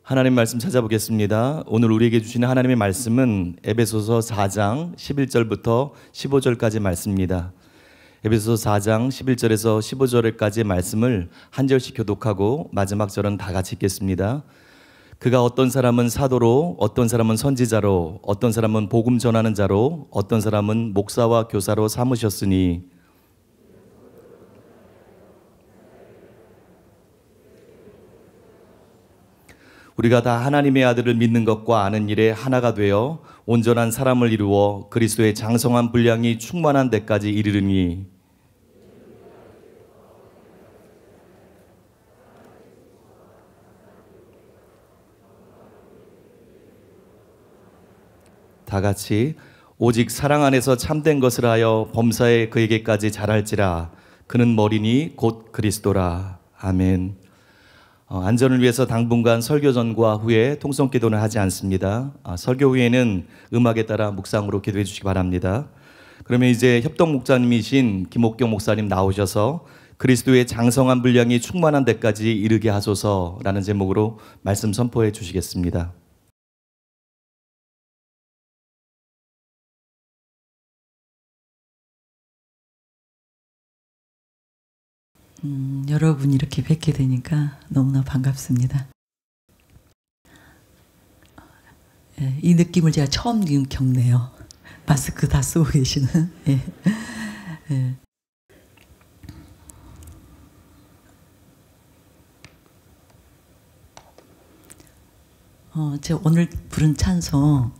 하나님 말씀 찾아보겠습니다. 오늘 우리에게 주시는 하나님의 말씀은 에베소서 4장 11절부터 15절까지 말씀입니다. 에베소서 4장 11절에서 15절까지의 말씀을 한 절씩 교독하고 마지막 절은 다 같이 읽겠습니다. 그가 어떤 사람은 사도로, 어떤 사람은 선지자로, 어떤 사람은 복음 전하는 자로, 어떤 사람은 목사와 교사로 삼으셨으니 우리가 다 하나님의 아들을 믿는 것과 아는 일에 하나가 되어 온전한 사람을 이루어 그리스도의 장성한 분량이 충만한 데까지 이르르니 다 같이 오직 사랑 안에서 참된 것을 하여 범사에 그에게까지 자랄지라. 그는 머리니 곧 그리스도라. 아멘. 안전을 위해서 당분간 설교 전과 후에 통성 기도는 하지 않습니다. 설교 후에는 음악에 따라 묵상으로 기도해 주시기 바랍니다. 그러면 이제 협동 목사님이신 김옥경 목사님 나오셔서 그리스도의 장성한 분량이 충만한 데까지 이르게 하소서라는 제목으로 말씀 선포해 주시겠습니다. 여러분 이렇게 뵙게 되니까 너무나 반갑습니다. 이 느낌을 제가 처음 겪네요. 마스크 다 쓰고 계시는. 제가 오늘 부른 찬송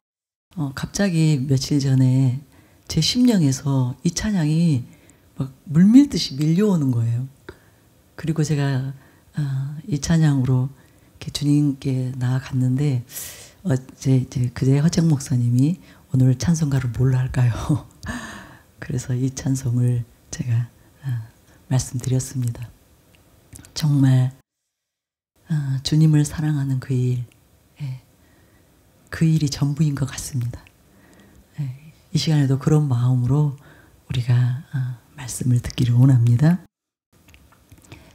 갑자기 며칠 전에 제 심령에서 이 찬양이 막 물밀듯이 밀려오는 거예요. 그리고 제가 이 찬양으로 이렇게 주님께 나아갔는데 그제 허정 목사님이 오늘 찬송가를 뭘로 할까요? 그래서 이 찬송을 제가 말씀드렸습니다. 정말 주님을 사랑하는 그 일, 그 일이 전부인 것 같습니다. 이 시간에도 그런 마음으로 우리가 말씀을 듣기를 원합니다.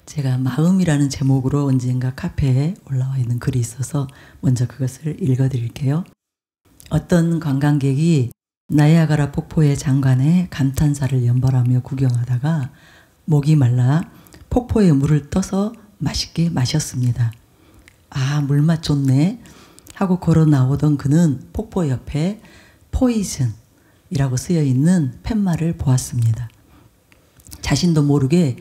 제가 마음이라는 제목으로 언젠가 카페에 올라와 있는 글이 있어서 먼저 그것을 읽어드릴게요. 어떤 관광객이 나이아가라 폭포의 장관에 감탄사를 연발하며 구경하다가 목이 말라 폭포에 물을 떠서 맛있게 마셨습니다. 아, 물맛 좋네 하고 걸어 나오던 그는 폭포 옆에 포이즌이라고 쓰여있는 팻말을 보았습니다. 자신도 모르게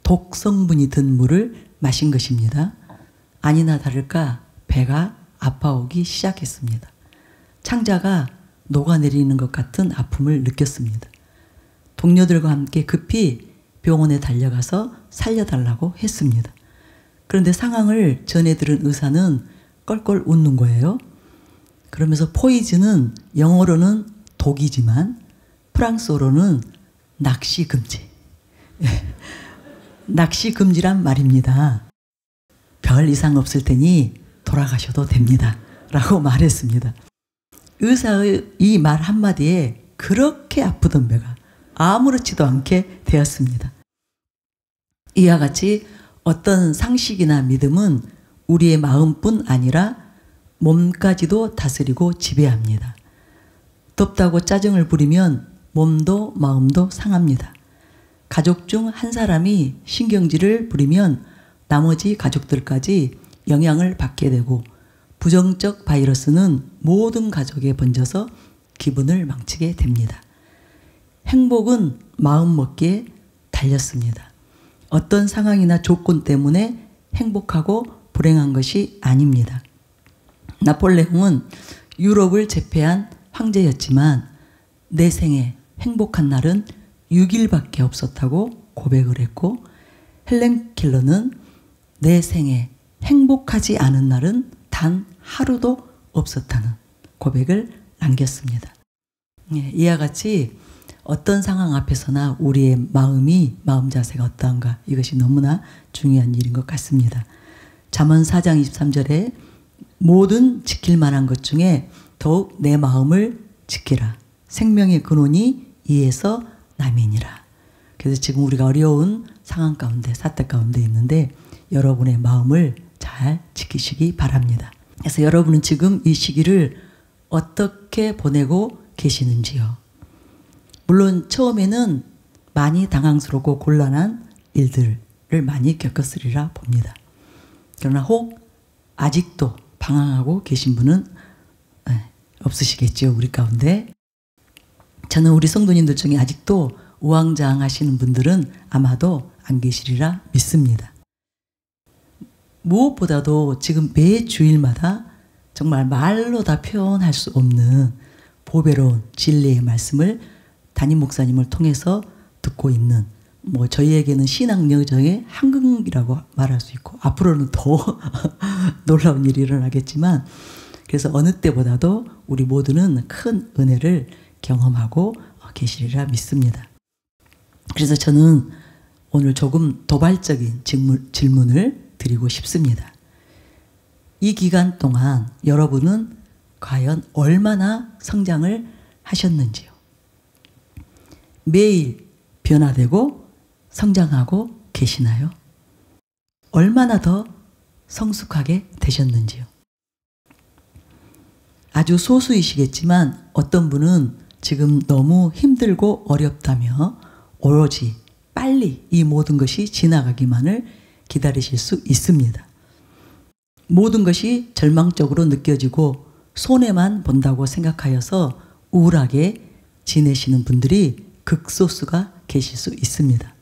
독 성분이 든 물을 마신 것입니다. 아니나 다를까 배가 아파오기 시작했습니다. 창자가 녹아내리는 것 같은 아픔을 느꼈습니다. 동료들과 함께 급히 병원에 달려가서 살려달라고 했습니다. 그런데 상황을 전해 들은 의사는 껄껄 웃는 거예요. 그러면서 포이즌은 영어로는 독이지만 프랑스어로는 낚시 금지. 낚시 금지란 말입니다. 별 이상 없을 테니 돌아가셔도 됩니다. 라고 말했습니다. 의사의 이 말 한마디에 그렇게 아프던 배가 아무렇지도 않게 되었습니다. 이와 같이 어떤 상식이나 믿음은 우리의 마음뿐 아니라 몸까지도 다스리고 지배합니다. 덥다고 짜증을 부리면 몸도 마음도 상합니다. 가족 중 한 사람이 신경질을 부리면 나머지 가족들까지 영향을 받게 되고 부정적 바이러스는 모든 가족에 번져서 기분을 망치게 됩니다. 행복은 마음먹기에 달렸습니다. 어떤 상황이나 조건 때문에 행복하고 불행한 것이 아닙니다. 나폴레옹은 유럽을 제패한 황제였지만 내 생에 행복한 날은 6일밖에 없었다고 고백을 했고 헬렌 켈러는 내 생에 행복하지 않은 날은 단 하루도 없었다는 고백을 남겼습니다. 이와 같이 어떤 상황 앞에서나 우리의 마음 자세가 어떠한가 이것이 너무나 중요한 일인 것 같습니다. 잠언 4장 23절에 모든 지킬 만한 것 중에 더욱 내 마음을 지키라. 생명의 근원이 이에서 남이니라. 그래서 지금 우리가 어려운 상황 가운데 사태 가운데 있는데 여러분의 마음을 잘 지키시기 바랍니다. 그래서 여러분은 지금 이 시기를 어떻게 보내고 계시는지요? 물론 처음에는 많이 당황스럽고 곤란한 일들을 많이 겪었으리라 봅니다. 그러나 혹 아직도 방황하고 계신 분은 없으시겠죠, 우리 가운데. 저는 우리 성도님들 중에 아직도 우왕좌왕하시는 분들은 아마도 안 계시리라 믿습니다. 무엇보다도 지금 매 주일마다 정말 말로 다 표현할 수 없는 보배로운 진리의 말씀을 담임 목사님을 통해서 듣고 있는, 뭐 저희에게는 신앙 여정의 한국이라고 말할 수 있고 앞으로는 더 놀라운 일이 일어나겠지만, 그래서 어느 때보다도 우리 모두는 큰 은혜를 경험하고 계시리라 믿습니다. 그래서 저는 오늘 조금 도발적인 질문을 드리고 싶습니다. 이 기간 동안 여러분은 과연 얼마나 성장을 하셨는지요? 매일 변화되고 성장하고 계시나요? 얼마나 더 성숙하게 되셨는지요? 아주 소수이시겠지만 어떤 분은 지금 너무 힘들고 어렵다며 오로지 빨리 이 모든 것이 지나가기만을 기다리실 수 있습니다. 모든 것이 절망적으로 느껴지고 손해만 본다고 생각하여서 우울하게 지내시는 분들이 극소수가 계실 수 있습니다.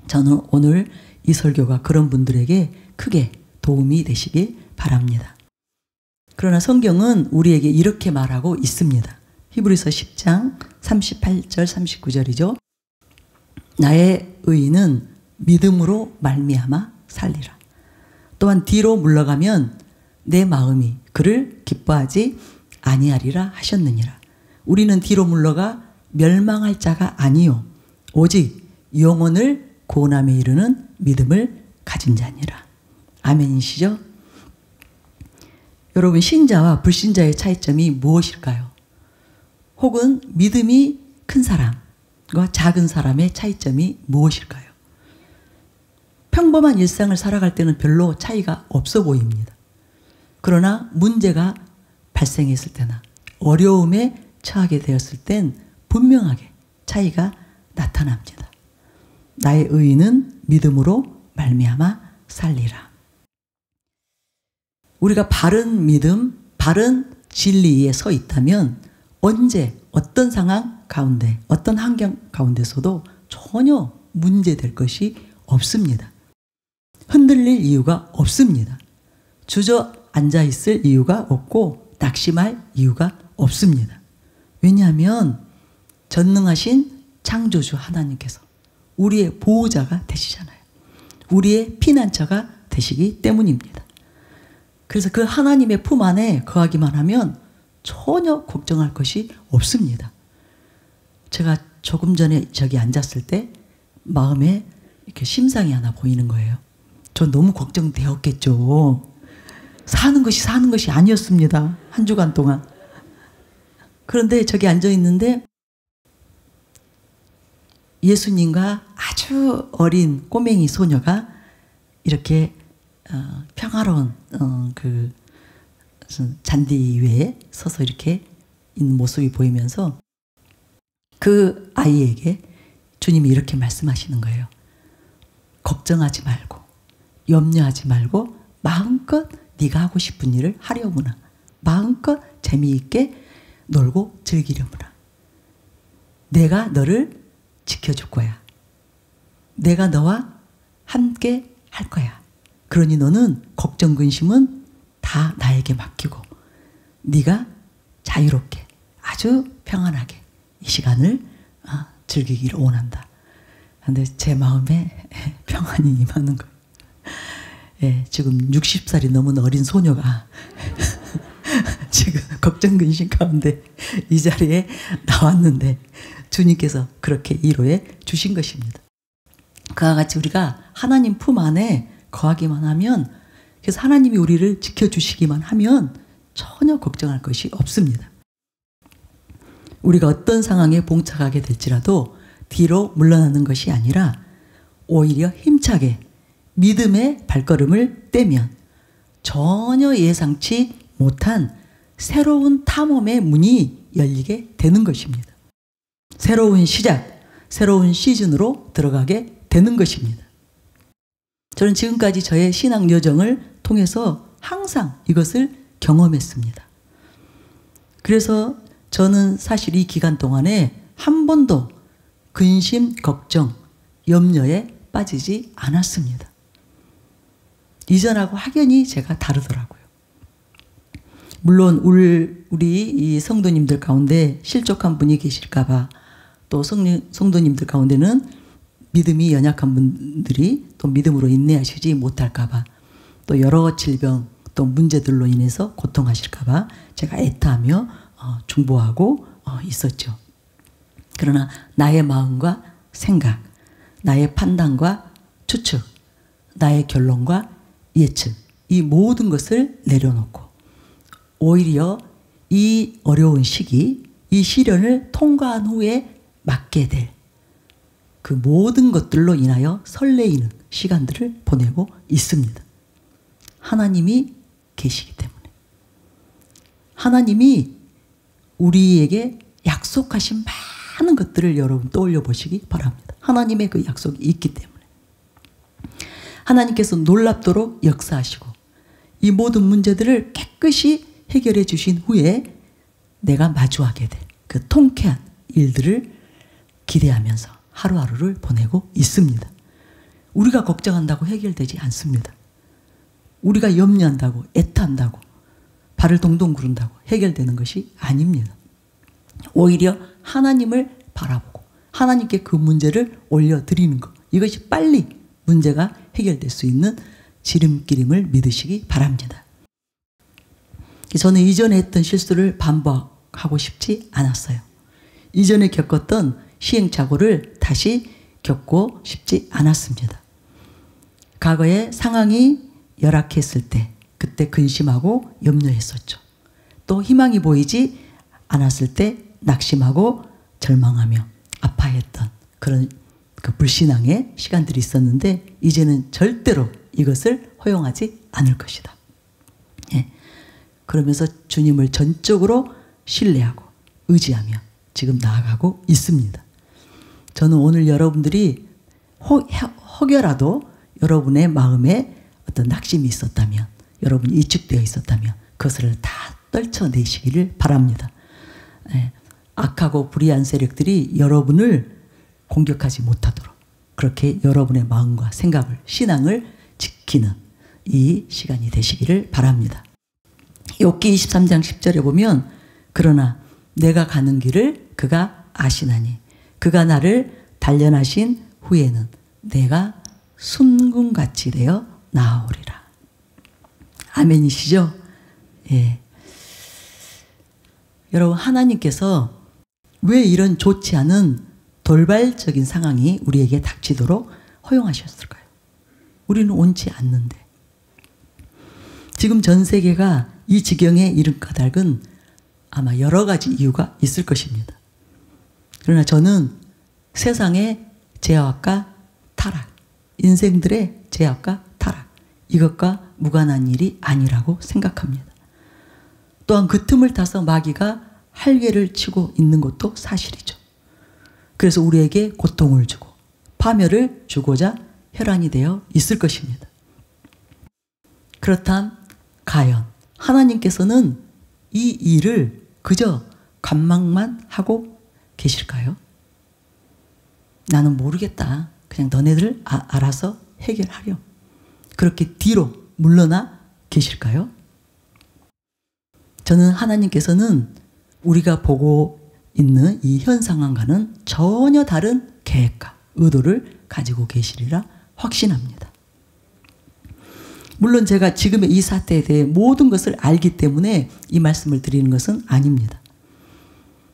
저는 오늘 이 설교가 그런 분들에게 크게 도움이 되시길 바랍니다. 그러나 성경은 우리에게 이렇게 말하고 있습니다. 히브리서 10장 38절 39절이죠. 나의 의인은 믿음으로 말미암아 살리라. 또한 뒤로 물러가면 내 마음이 그를 기뻐하지 아니하리라 하셨느니라. 우리는 뒤로 물러가 멸망할 자가 아니요 오직 영혼을 구원함에 이르는 믿음을 가진 자니라. 아멘이시죠? 여러분, 신자와 불신자의 차이점이 무엇일까요? 혹은 믿음이 큰 사람과 작은 사람의 차이점이 무엇일까요? 평범한 일상을 살아갈 때는 별로 차이가 없어 보입니다. 그러나 문제가 발생했을 때나 어려움에 처하게 되었을 땐 분명하게 차이가 나타납니다. 나의 의인은 믿음으로 말미암아 살리라. 우리가 바른 믿음, 바른 진리에 서 있다면 언제 어떤 상황 가운데, 어떤 환경 가운데서도 전혀 문제될 것이 없습니다. 흔들릴 이유가 없습니다. 주저앉아 있을 이유가 없고 낙심할 이유가 없습니다. 왜냐하면 전능하신 창조주 하나님께서 우리의 보호자가 되시잖아요. 우리의 피난처가 되시기 때문입니다. 그래서 그 하나님의 품 안에 거하기만 하면 전혀 걱정할 것이 없습니다. 제가 조금 전에 저기 앉았을 때 마음에 이렇게 심상이 하나 보이는 거예요. 전 너무 걱정되었겠죠. 사는 것이 아니었습니다. 한 주간 동안. 그런데 저기 앉아 있는데 예수님과 아주 어린 꼬맹이 소녀가 이렇게 평화로운 그 잔디 위에 서서 이렇게 있는 모습이 보이면서 그 아이에게 주님이 이렇게 말씀하시는 거예요. 걱정하지 말고 염려하지 말고 마음껏 네가 하고 싶은 일을 하려무나 마음껏 재미있게 놀고 즐기려무나 내가 너를 지켜줄 거야. 내가 너와 함께 할 거야. 그러니 너는 걱정 근심은 다 나에게 맡기고 네가 자유롭게 아주 평안하게 이 시간을 즐기기를 원한다. 그런데 제 마음에 평안이 임하는 거예요. 예, 지금 60살이 넘은 어린 소녀가 지금 걱정 근심 가운데 이 자리에 나왔는데 주님께서 그렇게 위로해 주신 것입니다. 그와 같이 우리가 하나님 품 안에 거하기만 하면, 그래서 하나님이 우리를 지켜주시기만 하면 전혀 걱정할 것이 없습니다. 우리가 어떤 상황에 봉착하게 될지라도 뒤로 물러나는 것이 아니라 오히려 힘차게 믿음의 발걸음을 떼면 전혀 예상치 못한 새로운 탐험의 문이 열리게 되는 것입니다. 새로운 시작, 새로운 시즌으로 들어가게 되는 것입니다. 저는 지금까지 저의 신앙 여정을 통해서 항상 이것을 경험했습니다. 그래서 저는 사실 이 기간 동안에 한 번도 근심, 걱정, 염려에 빠지지 않았습니다. 이전하고 확연히 제가 다르더라고요. 물론 우리 이 성도님들 가운데 실족한 분이 계실까봐, 또 성도님들 가운데는 믿음이 연약한 분들이 또 믿음으로 인내하시지 못할까봐, 또 여러 질병 또 문제들로 인해서 고통하실까봐 제가 애타하며 중보하고 있었죠. 그러나 나의 마음과 생각, 나의 판단과 추측, 나의 결론과 예측, 이 모든 것을 내려놓고 오히려 이 어려운 시기, 이 시련을 통과한 후에 맞게 될 그 모든 것들로 인하여 설레이는 시간들을 보내고 있습니다. 하나님이 계시기 때문에. 하나님이 우리에게 약속하신 많은 것들을 여러분 떠올려 보시기 바랍니다. 하나님의 그 약속이 있기 때문에. 하나님께서 놀랍도록 역사하시고 이 모든 문제들을 깨끗이 해결해 주신 후에 내가 마주하게 될 그 통쾌한 일들을 기대하면서 하루하루를 보내고 있습니다. 우리가 걱정한다고 해결되지 않습니다. 우리가 염려한다고, 애탄다고, 발을 동동 구른다고 해결되는 것이 아닙니다. 오히려 하나님을 바라보고 하나님께 그 문제를 올려드리는 것, 이것이 빨리 문제가 해결될 수 있는 지름길임을 믿으시기 바랍니다. 저는 이전에 했던 실수를 반복하고 싶지 않았어요. 이전에 겪었던 시행착오를 다시 겪고 싶지 않았습니다. 과거에 상황이 열악했을 때 그때 근심하고 염려했었죠. 또 희망이 보이지 않았을 때 낙심하고 절망하며 아파했던 그런 그 불신앙의 시간들이 있었는데 이제는 절대로 이것을 허용하지 않을 것이다. 예. 그러면서 주님을 전적으로 신뢰하고 의지하며 지금 나아가고 있습니다. 저는 오늘 여러분들이 혹여라도 여러분의 마음에 어떤 낙심이 있었다면, 여러분이 위축되어 있었다면 그것을 다 떨쳐내시기를 바랍니다. 예. 악하고 불의한 세력들이 여러분을 공격하지 못하도록 그렇게 여러분의 마음과 생각을, 신앙을 지키는 이 시간이 되시기를 바랍니다. 욥기 23장 10절에 보면 그러나 내가 가는 길을 그가 아시나니 그가 나를 단련하신 후에는 내가 순금같이 되어 나아오리라. 아멘이시죠? 예. 여러분, 하나님께서 왜 이런 좋지 않은 돌발적인 상황이 우리에게 닥치도록 허용하셨을까요? 우리는 원치 않는데. 지금 전 세계가 이 지경에 이른 까닭은 아마 여러 가지 이유가 있을 것입니다. 그러나 저는 세상의 제약과 타락, 인생들의 제약과 타락, 이것과 무관한 일이 아니라고 생각합니다. 또한 그 틈을 타서 마귀가 할례를 치고 있는 것도 사실이죠. 그래서 우리에게 고통을 주고 파멸을 주고자 혈안이 되어 있을 것입니다. 그렇다면 과연 하나님께서는 이 일을 그저 관망만 하고 계실까요? 나는 모르겠다. 그냥 너네들 알아서 해결하렴. 그렇게 뒤로 물러나 계실까요? 저는 하나님께서는 우리가 보고 있는 이 현 상황과는 전혀 다른 계획과 의도를 가지고 계시리라 확신합니다. 물론 제가 지금의 이 사태에 대해 모든 것을 알기 때문에 이 말씀을 드리는 것은 아닙니다.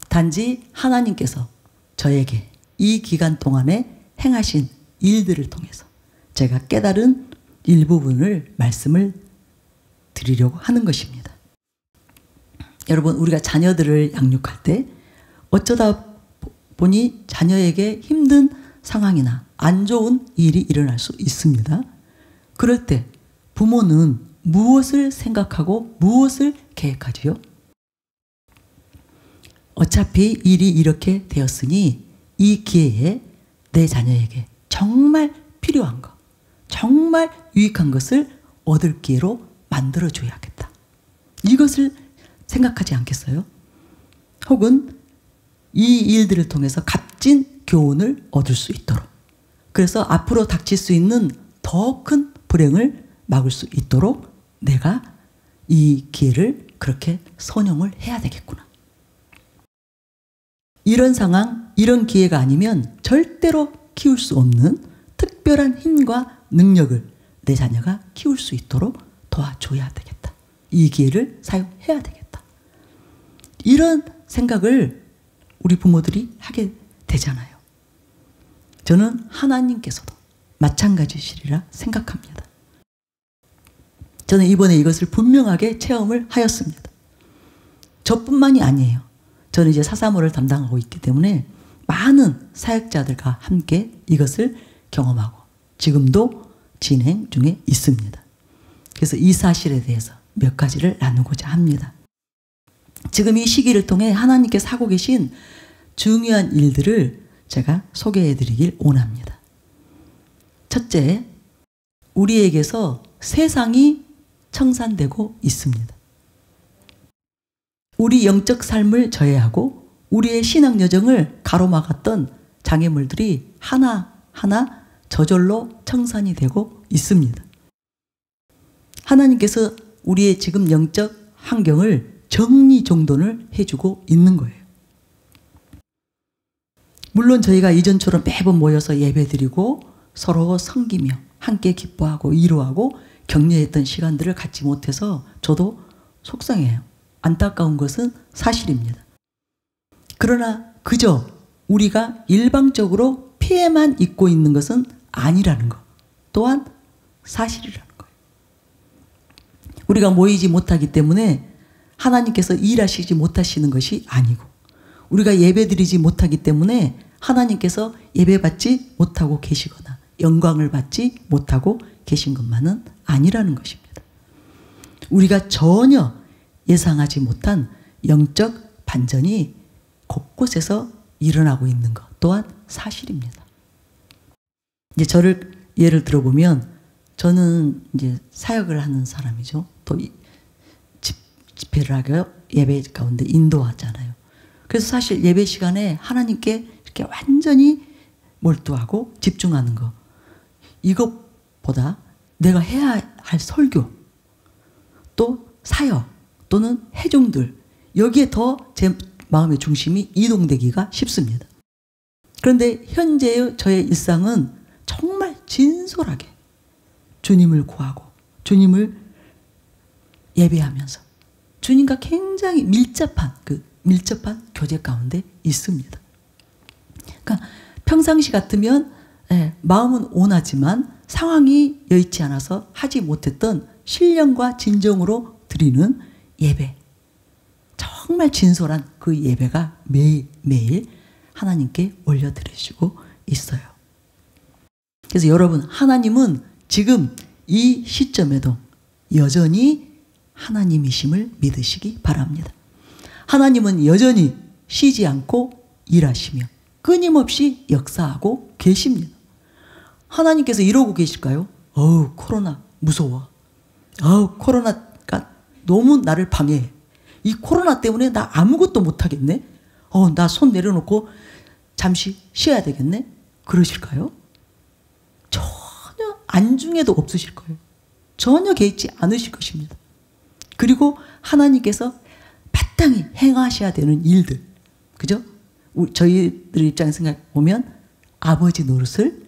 단지 하나님께서 저에게 이 기간 동안에 행하신 일들을 통해서 제가 깨달은 일부분을 말씀을 드리려고 하는 것입니다. 여러분, 우리가 자녀들을 양육할 때 어쩌다 보니 자녀에게 힘든 상황이나 안 좋은 일이 일어날 수 있습니다. 그럴 때 부모는 무엇을 생각하고 무엇을 계획하지요? 어차피 일이 이렇게 되었으니 이 기회에 내 자녀에게 정말 필요한 것, 정말 유익한 것을 얻을 기회로 만들어줘야겠다. 이것을 생각하지 않겠어요? 혹은 이 일들을 통해서 값진 교훈을 얻을 수 있도록, 그래서 앞으로 닥칠 수 있는 더 큰 불행을 막을 수 있도록 내가 이 기회를 그렇게 선용을 해야 되겠구나. 이런 상황, 이런 기회가 아니면 절대로 키울 수 없는 특별한 힘과 능력을 내 자녀가 키울 수 있도록 도와줘야 되겠다. 이 기회를 사용해야 되겠다. 이런 생각을 우리 부모들이 하게 되잖아요. 저는 하나님께서도 마찬가지시리라 생각합니다. 저는 이번에 이것을 분명하게 체험을 하였습니다. 저뿐만이 아니에요. 저는 이제 사사모를 담당하고 있기 때문에 많은 사역자들과 함께 이것을 경험하고 지금도 진행 중에 있습니다. 그래서 이 사실에 대해서 몇 가지를 나누고자 합니다. 지금 이 시기를 통해 하나님께서 하고 계신 중요한 일들을 제가 소개해 드리길 원합니다. 첫째, 우리에게서 세상이 청산되고 있습니다. 우리 영적 삶을 저해하고 우리의 신앙 여정을 가로막았던 장애물들이 하나하나 저절로 청산이 되고 있습니다. 하나님께서 우리의 지금 영적 환경을 정리정돈을 해주고 있는 거예요. 물론 저희가 이전처럼 매번 모여서 예배드리고 서로 섬기며 함께 기뻐하고 위로하고 격려했던 시간들을 갖지 못해서 저도 속상해요. 안타까운 것은 사실입니다. 그러나 그저 우리가 일방적으로 피해만 입고 있는 것은 아니라는 것 또한 사실이라는 거예요. 우리가 모이지 못하기 때문에 하나님께서 일하시지 못하시는 것이 아니고, 우리가 예배드리지 못하기 때문에 하나님께서 예배받지 못하고 계시거나 영광을 받지 못하고 계신 것만은 아니라는 것입니다. 우리가 전혀 예상하지 못한 영적 반전이 곳곳에서 일어나고 있는 것 또한 사실입니다. 이제 저를 예를 들어보면 저는 이제 사역을 하는 사람이죠. 또 집회를 하고 예배 가운데 인도하잖아요. 그래서 사실 예배 시간에 하나님께 이렇게 완전히 몰두하고 집중하는 거, 이것보다 내가 해야 할 설교 또 사역 또는 회중들, 여기에 더 제 마음의 중심이 이동되기가 쉽습니다. 그런데 현재의 저의 일상은 정말 진솔하게 주님을 구하고 주님을 예배하면서 주님과 굉장히 밀접한 교제 가운데 있습니다. 그러니까 평상시 같으면 마음은 온하지만 상황이 여의치 않아서 하지 못했던 신령과 진정으로 드리는 예배, 정말 진솔한 그 예배가 매일매일 하나님께 올려드리시고 있어요. 그래서 여러분, 하나님은 지금 이 시점에도 여전히 하나님이심을 믿으시기 바랍니다. 하나님은 여전히 쉬지 않고 일하시며 끊임없이 역사하고 계십니다. 하나님께서 이러고 계실까요? 어우, 코로나 무서워. 어우, 코로나가 너무 나를 방해해. 이 코로나 때문에 나 아무것도 못하겠네. 나 손 내려놓고 잠시 쉬어야 되겠네. 그러실까요? 전혀 안중에도 없으실 거예요. 전혀 개의치 않으실 것입니다. 그리고 하나님께서 마땅히 행하셔야 되는 일들, 그죠? 저희들 입장에서 생각해보면 아버지 노릇을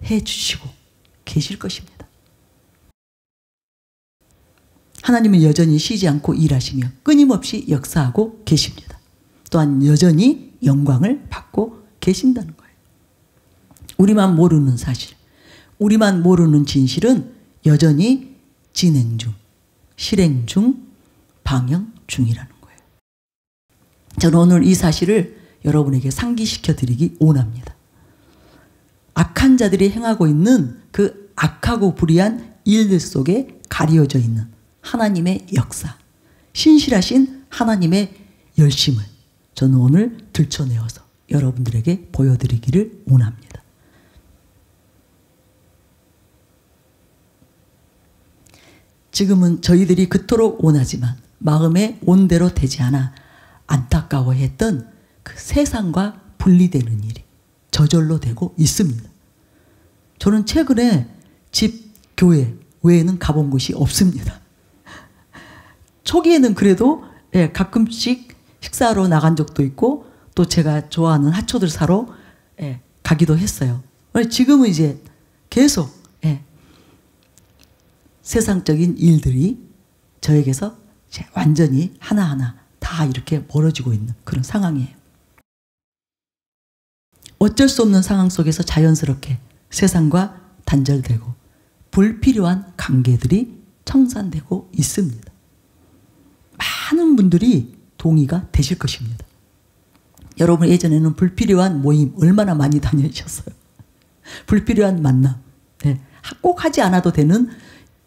해주시고 계실 것입니다. 하나님은 여전히 쉬지 않고 일하시며 끊임없이 역사하고 계십니다. 또한 여전히 영광을 받고 계신다는 거예요. 우리만 모르는 사실, 우리만 모르는 진실은 여전히 진행 중, 실행 중, 방영 중이라는 거예요. 저는 오늘 이 사실을 여러분에게 상기시켜 드리기 원합니다. 악한 자들이 행하고 있는 그 악하고 불의한 일들 속에 가려져 있는 하나님의 역사, 신실하신 하나님의 열심을 저는 오늘 들춰내어서 여러분들에게 보여드리기를 원합니다. 지금은 저희들이 그토록 원하지만 마음의 온대로 되지 않아 안타까워했던 그 세상과 분리되는 일이 저절로 되고 있습니다. 저는 최근에 집, 교회 외에는 가본 곳이 없습니다. 초기에는 그래도 가끔씩 식사하러 나간 적도 있고 또 제가 좋아하는 하초들 사러 가기도 했어요. 지금은 이제 계속 세상적인 일들이 저에게서 이제 완전히 하나하나 다 이렇게 멀어지고 있는 그런 상황이에요. 어쩔 수 없는 상황 속에서 자연스럽게 세상과 단절되고 불필요한 관계들이 청산되고 있습니다. 많은 분들이 동의가 되실 것입니다. 여러분 예전에는 불필요한 모임 얼마나 많이 다니셨어요. 불필요한 만남, 꼭 하지 않아도 되는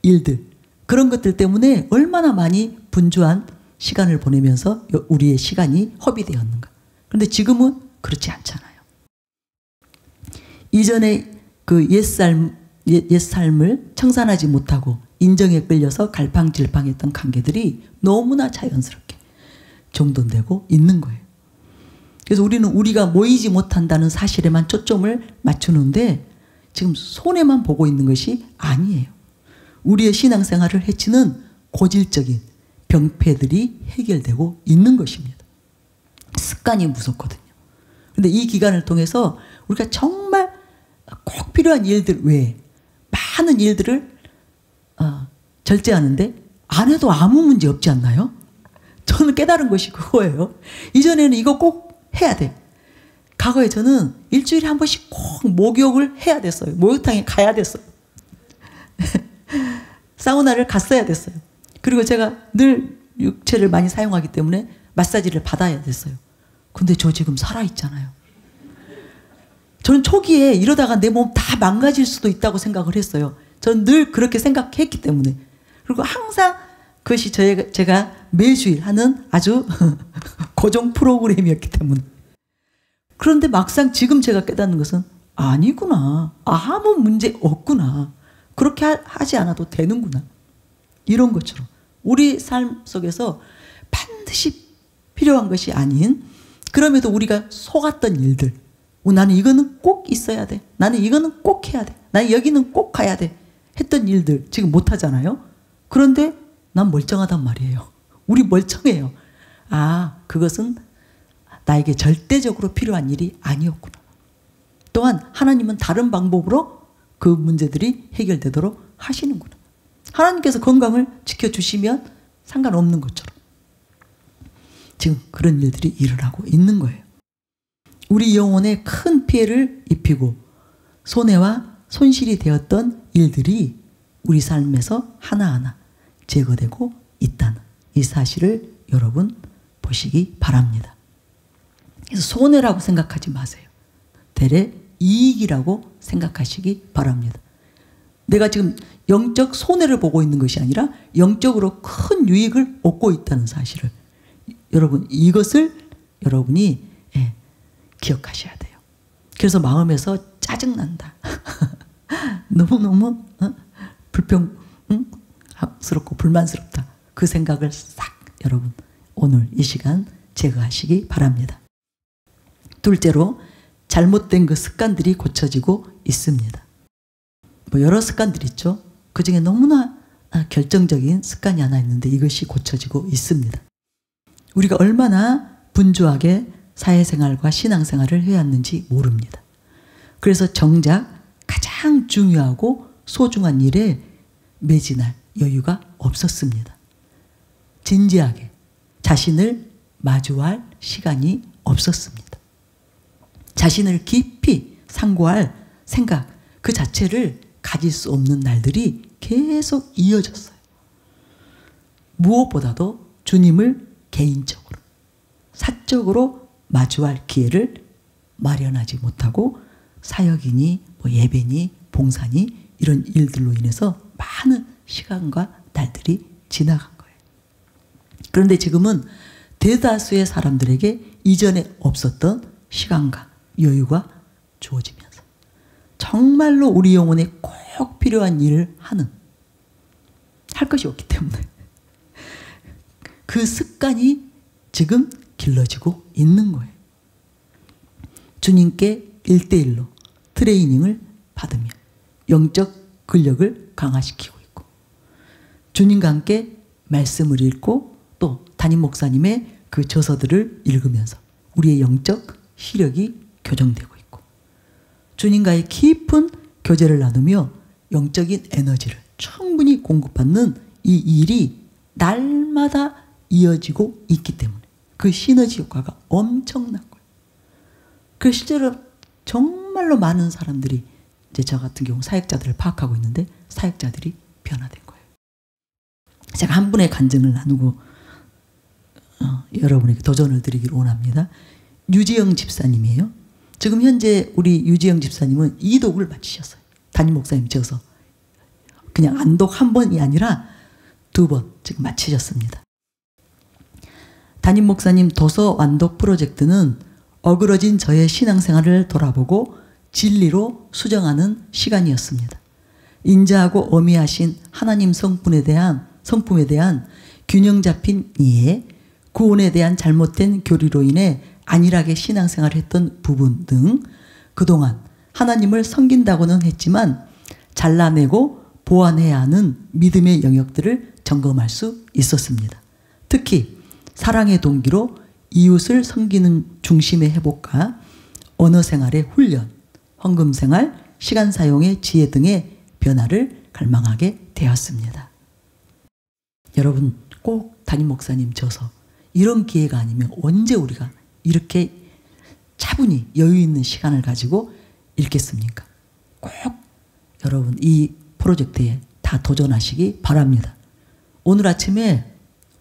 일들, 그런 것들 때문에 얼마나 많이 분주한 시간을 보내면서 우리의 시간이 허비되었는가. 그런데 지금은 그렇지 않잖아요. 이전에 그 옛삶을 청산하지 못하고 인정에 끌려서 갈팡질팡했던 관계들이 너무나 자연스럽게 정돈되고 있는 거예요. 그래서 우리는 우리가 모이지 못한다는 사실에만 초점을 맞추는데 지금 손해만 보고 있는 것이 아니에요. 우리의 신앙생활을 해치는 고질적인 병폐들이 해결되고 있는 것입니다. 습관이 무섭거든요. 그런데 이 기간을 통해서 우리가 정말 꼭 필요한 일들 외에 많은 일들을 절제하는데 안 해도 아무 문제 없지 않나요? 저는 깨달은 것이 그거예요. 이전에는 이거 꼭 해야 돼. 과거에 저는 일주일에 한 번씩 꼭 목욕을 해야 됐어요. 목욕탕에 가야 됐어요. 사우나를 갔어야 됐어요. 그리고 제가 늘 육체를 많이 사용하기 때문에 마사지를 받아야 됐어요. 근데 저 지금 살아있잖아요. 저는 초기에 이러다가 내 몸 다 망가질 수도 있다고 생각을 했어요. 저는 늘 그렇게 생각했기 때문에. 그리고 항상 그것이 제가 매주일 하는 아주 고정 프로그램이었기 때문에. 그런데 막상 지금 제가 깨닫는 것은 아니구나. 아무 문제 없구나. 그렇게 하지 않아도 되는구나. 이런 것처럼 우리 삶 속에서 반드시 필요한 것이 아닌, 그럼에도 우리가 속았던 일들, 나는 이거는 꼭 있어야 돼. 나는 이거는 꼭 해야 돼. 나는 여기는 꼭 가야 돼. 했던 일들 지금 못하잖아요. 그런데 난 멀쩡하단 말이에요. 우리 멀쩡해요. 아, 그것은 나에게 절대적으로 필요한 일이 아니었구나. 또한 하나님은 다른 방법으로 그 문제들이 해결되도록 하시는구나. 하나님께서 건강을 지켜주시면 상관없는 것처럼 지금 그런 일들이 일어나고 있는 거예요. 우리 영혼에 큰 피해를 입히고 손해와 손실이 되었던 일들이 우리 삶에서 하나하나 제거되고 있다는 이 사실을 여러분 보시기 바랍니다. 그래서 손해라고 생각하지 마세요. 대래 이익이라고 생각하시기 바랍니다. 내가 지금 영적 손해를 보고 있는 것이 아니라 영적으로 큰 유익을 얻고 있다는 사실을, 여러분 이것을 여러분이 기억하셔야 돼요. 그래서 마음에서 짜증난다. 너무너무 불평스럽고 불만스럽다. 그 생각을 싹 여러분 오늘 이 시간 제거하시기 바랍니다. 둘째로 잘못된 그 습관들이 고쳐지고 있습니다. 뭐 여러 습관들이 있죠. 그 중에 너무나 결정적인 습관이 하나 있는데 이것이 고쳐지고 있습니다. 우리가 얼마나 분주하게 사회생활과 신앙생활을 해왔는지 모릅니다. 그래서 정작 가장 중요하고 소중한 일에 매진할 여유가 없었습니다. 진지하게 자신을 마주할 시간이 없었습니다. 자신을 깊이 상고할 생각 그 자체를 가질 수 없는 날들이 계속 이어졌어요. 무엇보다도 주님을 개인적으로 사적으로 마주할 기회를 마련하지 못하고 사역이니 뭐 예배니 봉사니 이런 일들로 인해서 많은 시간과 날들이 지나간 거예요. 그런데 지금은 대다수의 사람들에게 이전에 없었던 시간과 여유가 주어지면서 정말로 우리 영혼에 꼭 필요한 일을 할 것이 없기 때문에 그 습관이 지금 길러지고 있는 거예요. 주님께 1대1로 트레이닝을 받으며 영적 근력을 강화시키고 있고, 주님과 함께 말씀을 읽고 또 담임 목사님의 그 저서들을 읽으면서 우리의 영적 시력이 교정되고 있고, 주님과의 깊은 교제를 나누며 영적인 에너지를 충분히 공급받는 이 일이 날마다 이어지고 있기 때문에 그 시너지 효과가 엄청난 거예요. 그 실제로 정말로 많은 사람들이 이제 저 같은 경우 사역자들을 파악하고 있는데 사역자들이 변화된 거예요. 제가 한 분의 간증을 나누고 여러분에게 도전을 드리기를 원합니다. 유지영 집사님이에요. 지금 현재 우리 유지영 집사님은 2독을 마치셨어요. 담임 목사님 저서 그냥 안독 한 번이 아니라 2번 지금 마치셨습니다. 담임 목사님 도서 완독 프로젝트는 어그러진 저의 신앙생활을 돌아보고 진리로 수정하는 시간이었습니다. 인자하고 어미하신 하나님 성품에 대한 균형 잡힌 이해, 구원에 대한 잘못된 교리로 인해 안일하게 신앙생활을 했던 부분 등 그동안 하나님을 섬긴다고는 했지만 잘라내고 보완해야 하는 믿음의 영역들을 점검할 수 있었습니다. 특히 사랑의 동기로 이웃을 섬기는 중심의 회복과 언어 생활의 훈련, 헌금 생활, 시간 사용의 지혜 등의 변화를 갈망하게 되었습니다. 여러분 꼭 담임 목사님 저서 이런 기회가 아니면 언제 우리가 이렇게 차분히 여유 있는 시간을 가지고 읽겠습니까? 꼭 여러분 이 프로젝트에 다 도전하시기 바랍니다. 오늘 아침에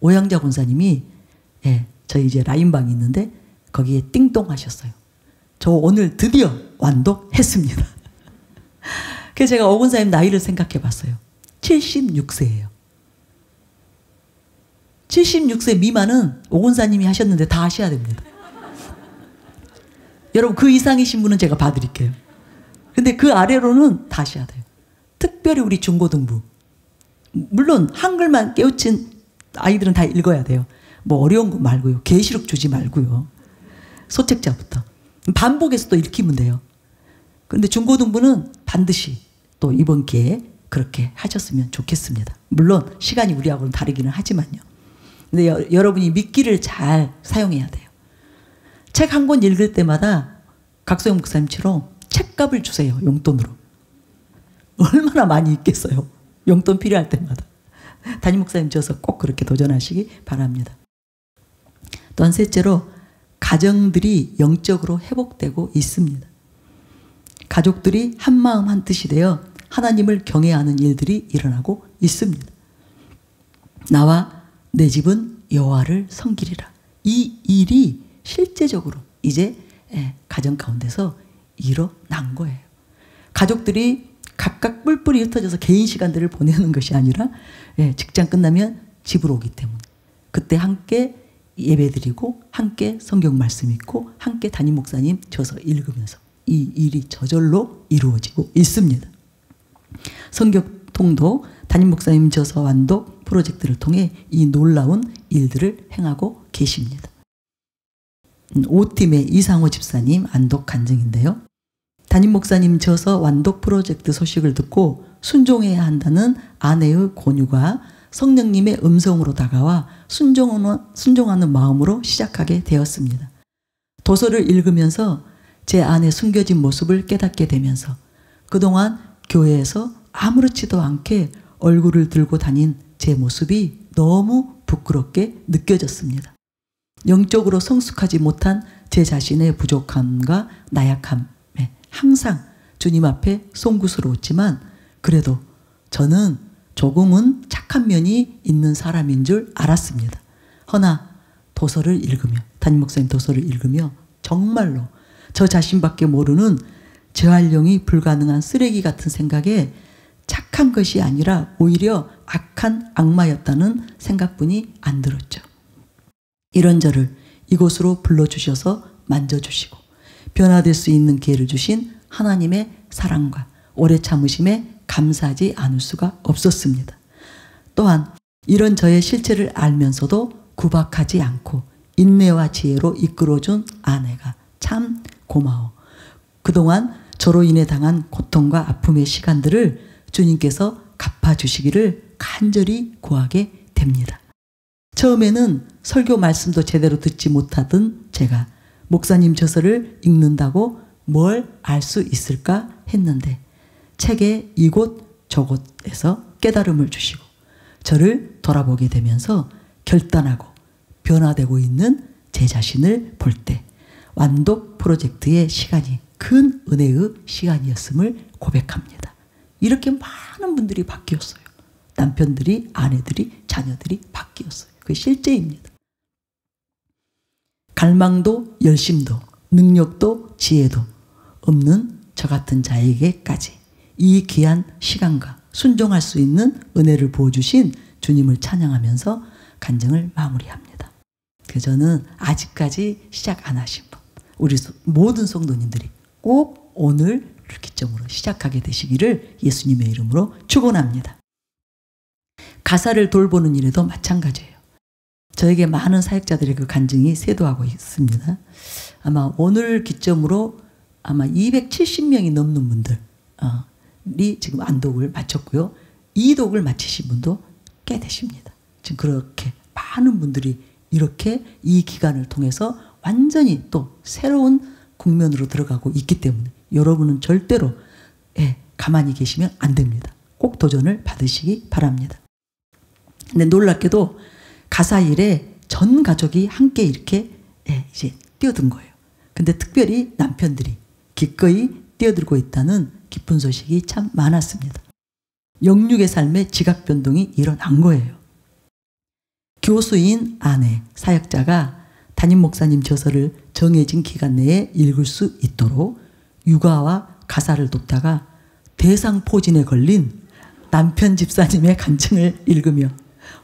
오양자 권사님이 저희 이제 라인방이 있는데 거기에 띵동 하셨어요. 저 오늘 드디어 완독했습니다. 그래서 제가 오 권사님 나이를 생각해 봤어요. 76세예요. 76세 미만은 오 권사님이 하셨는데 다 하셔야 됩니다. 여러분 그 이상이신 분은 제가 봐드릴게요. 근데 그 아래로는 다 하셔야 돼요. 특별히 우리 중고등부. 물론 한글만 깨우친 아이들은 다 읽어야 돼요. 뭐 어려운 거 말고요. 계시록 주지 말고요. 소책자부터. 반복해서 또 읽히면 돼요. 그런데 중고등부는 반드시 또 이번 기회에 그렇게 하셨으면 좋겠습니다. 물론 시간이 우리하고는 다르기는 하지만요. 근데 여러분이 미끼를 잘 사용해야 돼요. 책 한 권 읽을 때마다 각소영 목사님처럼 책값을 주세요. 용돈으로. 얼마나 많이 읽겠어요. 용돈 필요할 때마다. 담임 목사님 저서 꼭 그렇게 도전하시기 바랍니다. 또한 셋째로 가정들이 영적으로 회복되고 있습니다. 가족들이 한마음 한뜻이 되어 하나님을 경외하는 일들이 일어나고 있습니다. 나와 내 집은 여호와를 섬기리라. 이 일이 실제적으로 이제 가정 가운데서 일어난 거예요. 가족들이 각각 뿔뿔이 흩어져서 개인 시간들을 보내는 것이 아니라 직장 끝나면 집으로 오기 때문에 그때 함께 예배드리고 함께 성경 말씀 읽고 함께 담임 목사님 저서 읽으면서 이 일이 저절로 이루어지고 있습니다. 성경 통도 담임 목사님 저서 완독 프로젝트를 통해 이 놀라운 일들을 행하고 계십니다. 5팀의 이상호 집사님 안독 간증인데요. 담임 목사님 저서 완독 프로젝트 소식을 듣고 순종해야 한다는 아내의 권유가 성령님의 음성으로 다가와 순종하는 마음으로 시작하게 되었습니다. 도서를 읽으면서 제 안에 숨겨진 모습을 깨닫게 되면서 그동안 교회에서 아무렇지도 않게 얼굴을 들고 다닌 제 모습이 너무 부끄럽게 느껴졌습니다. 영적으로 성숙하지 못한 제 자신의 부족함과 나약함에 항상 주님 앞에 송구스러웠지만 그래도 저는 조금은 착한 면이 있는 사람인 줄 알았습니다. 허나 도서를 읽으며 담임 목사님 도서를 읽으며 정말로 저 자신밖에 모르는 재활용이 불가능한 쓰레기 같은 생각에 착한 것이 아니라 오히려 악한 악마였다는 생각뿐이 안 들었죠. 이런 저를 이곳으로 불러주셔서 만져주시고 변화될 수 있는 기회를 주신 하나님의 사랑과 오래 참으심에 감사하지 않을 수가 없었습니다. 또한 이런 저의 실체를 알면서도 구박하지 않고 인내와 지혜로 이끌어준 아내가 참 고마워. 그동안 저로 인해 당한 고통과 아픔의 시간들을 주님께서 갚아주시기를 간절히 구하게 됩니다. 처음에는 설교 말씀도 제대로 듣지 못하던 제가 목사님 저서를 읽는다고 뭘 알 수 있을까 했는데 책의 이곳 저곳에서 깨달음을 주시고 저를 돌아보게 되면서 결단하고 변화되고 있는 제 자신을 볼 때 완독 프로젝트의 시간이 큰 은혜의 시간이었음을 고백합니다. 이렇게 많은 분들이 바뀌었어요. 남편들이, 아내들이, 자녀들이 바뀌었어요. 그게 실제입니다. 갈망도 열심도 능력도 지혜도 없는 저 같은 자에게까지 이 귀한 시간과 순종할 수 있는 은혜를 부어주신 주님을 찬양하면서 간증을 마무리합니다. 그래서 저는 아직까지 시작 안 하신 분, 우리 모든 성도님들이 꼭 오늘 기점으로 시작하게 되시기를 예수님의 이름으로 축원합니다. 가사를 돌보는 일에도 마찬가지예요. 저에게 많은 사역자들의 그 간증이 쇄도하고 있습니다. 아마 오늘 기점으로 아마 270명이 넘는 분들이 지금 안독을 마쳤고요. 이독을 마치신 분도 꽤 되십니다. 지금 그렇게 많은 분들이 이렇게 이 기간을 통해서 완전히 또 새로운 국면으로 들어가고 있기 때문에 여러분은 절대로 가만히 계시면 안 됩니다. 꼭 도전을 받으시기 바랍니다. 근데 놀랍게도 가사 일에 전 가족이 함께 이렇게 이제 뛰어든 거예요. 근데 특별히 남편들이 기꺼이 뛰어들고 있다는 기쁜 소식이 참 많았습니다. 영육의 삶에 지각 변동이 일어난 거예요. 교수인 아내, 사역자가 담임 목사님 저서를 정해진 기간 내에 읽을 수 있도록 육아와 가사를 돕다가 대상포진에 걸린 남편 집사님의 간증을 읽으며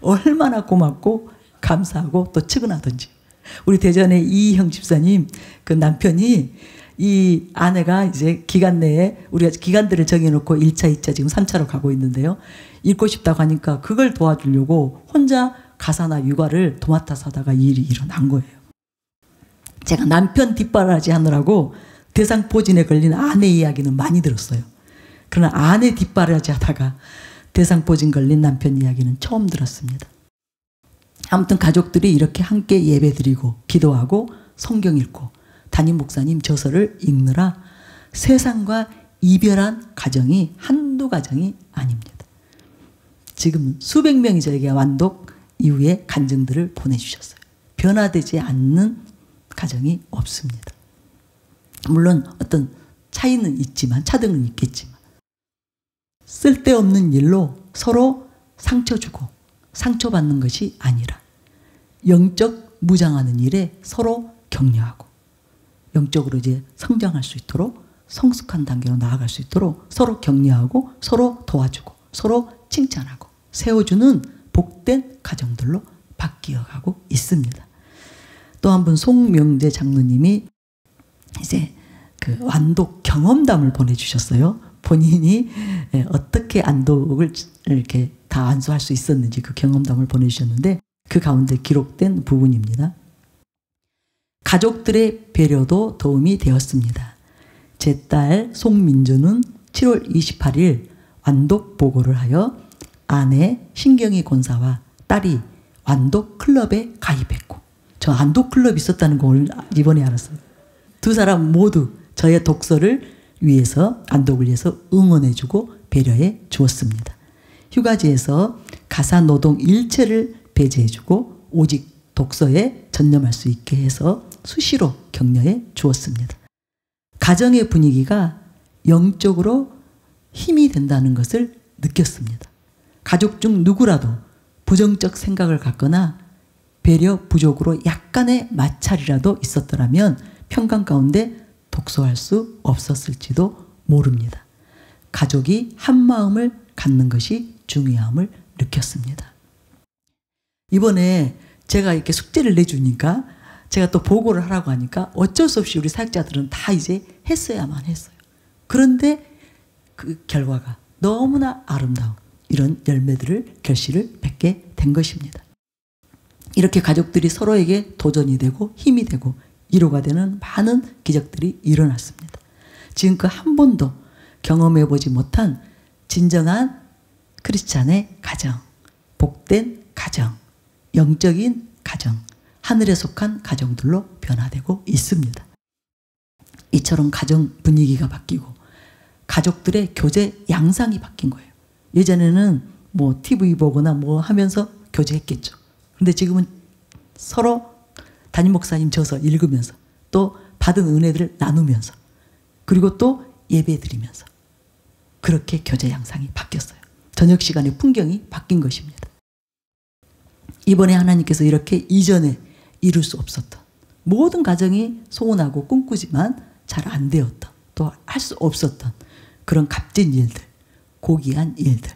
얼마나 고맙고 감사하고 또 측은하던지. 우리 대전의 이희형 집사님 그 남편이 이 아내가 이제 기간 내에 우리가 기간들을 정해놓고 1차, 2차 지금 3차로 가고 있는데요. 읽고 싶다고 하니까 그걸 도와주려고 혼자 가사나 육아를 도맡아서 하다가 이 일이 일어난 거예요. 제가 남편 뒷바라지 하느라고 대상포진에 걸린 아내 이야기는 많이 들었어요. 그러나 아내 뒷바라지 하다가 대상포진 걸린 남편 이야기는 처음 들었습니다. 아무튼 가족들이 이렇게 함께 예배드리고 기도하고 성경 읽고 담임 목사님 저서를 읽느라 세상과 이별한 가정이 한두 가정이 아닙니다. 지금 수백 명이 저에게 완독 이후에 간증들을 보내주셨어요. 변화되지 않는 가정이 없습니다. 물론 어떤 차이는 있지만 차등은 있겠지만 쓸데없는 일로 서로 상처 주고 상처받는 것이 아니라 영적 무장하는 일에 서로 격려하고 영적으로 이제 성장할 수 있도록 성숙한 단계로 나아갈 수 있도록 서로 격려하고 서로 도와주고 서로 칭찬하고 세워주는 복된 가정들로 바뀌어가고 있습니다. 또 한 분 송명재 장로님이 이제 그 완독 경험담을 보내주셨어요. 본인이 어떻게 안독을 이렇게 다 안수할 수 있었는지 그 경험담을 보내주셨는데 그 가운데 기록된 부분입니다. 가족들의 배려도 도움이 되었습니다. 제 딸 송민주는 7월 28일 완독 보고를 하여 아내 신경이 권사와 딸이 완독 클럽에 가입했고 저 완독 클럽이 있었다는 걸 이번에 알았어요. 두 사람 모두 저의 독서를 위해서 안독을 위해서 응원해주고 배려해 주었습니다. 휴가지에서 가사 노동 일체를 배제해주고 오직 독서에 전념할 수 있게 해서 수시로 격려해 주었습니다. 가정의 분위기가 영적으로 힘이 된다는 것을 느꼈습니다. 가족 중 누구라도 부정적 생각을 갖거나 배려 부족으로 약간의 마찰이라도 있었더라면 평강 가운데 독서할 수 없었을지도 모릅니다. 가족이 한 마음을 갖는 것이 중요함을 느꼈습니다. 이번에 제가 이렇게 숙제를 내주니까 제가 또 보고를 하라고 하니까 어쩔 수 없이 우리 사역자들은 다 이제 했어야만 했어요. 그런데 그 결과가 너무나 아름다운 이런 열매들을 결실을 맺게 된 것입니다. 이렇게 가족들이 서로에게 도전이 되고 힘이 되고 위로가 되는 많은 기적들이 일어났습니다. 지금껏 한 번도 경험해보지 못한 진정한 크리스찬의 가정, 복된 가정, 영적인 가정, 하늘에 속한 가정들로 변화되고 있습니다. 이처럼 가정 분위기가 바뀌고 가족들의 교제 양상이 바뀐 거예요. 예전에는 뭐 TV 보거나 뭐 하면서 교제했겠죠. 그런데 지금은 서로 담임 목사님 저서 읽으면서 또 받은 은혜들을 나누면서 그리고 또 예배 드리면서 그렇게 교제 양상이 바뀌었어요. 저녁 시간의 풍경이 바뀐 것입니다. 이번에 하나님께서 이렇게 이전에 이룰 수 없었던 모든 가정이 소원하고 꿈꾸지만 잘 안 되었던 또 할 수 없었던 그런 값진 일들, 고귀한 일들,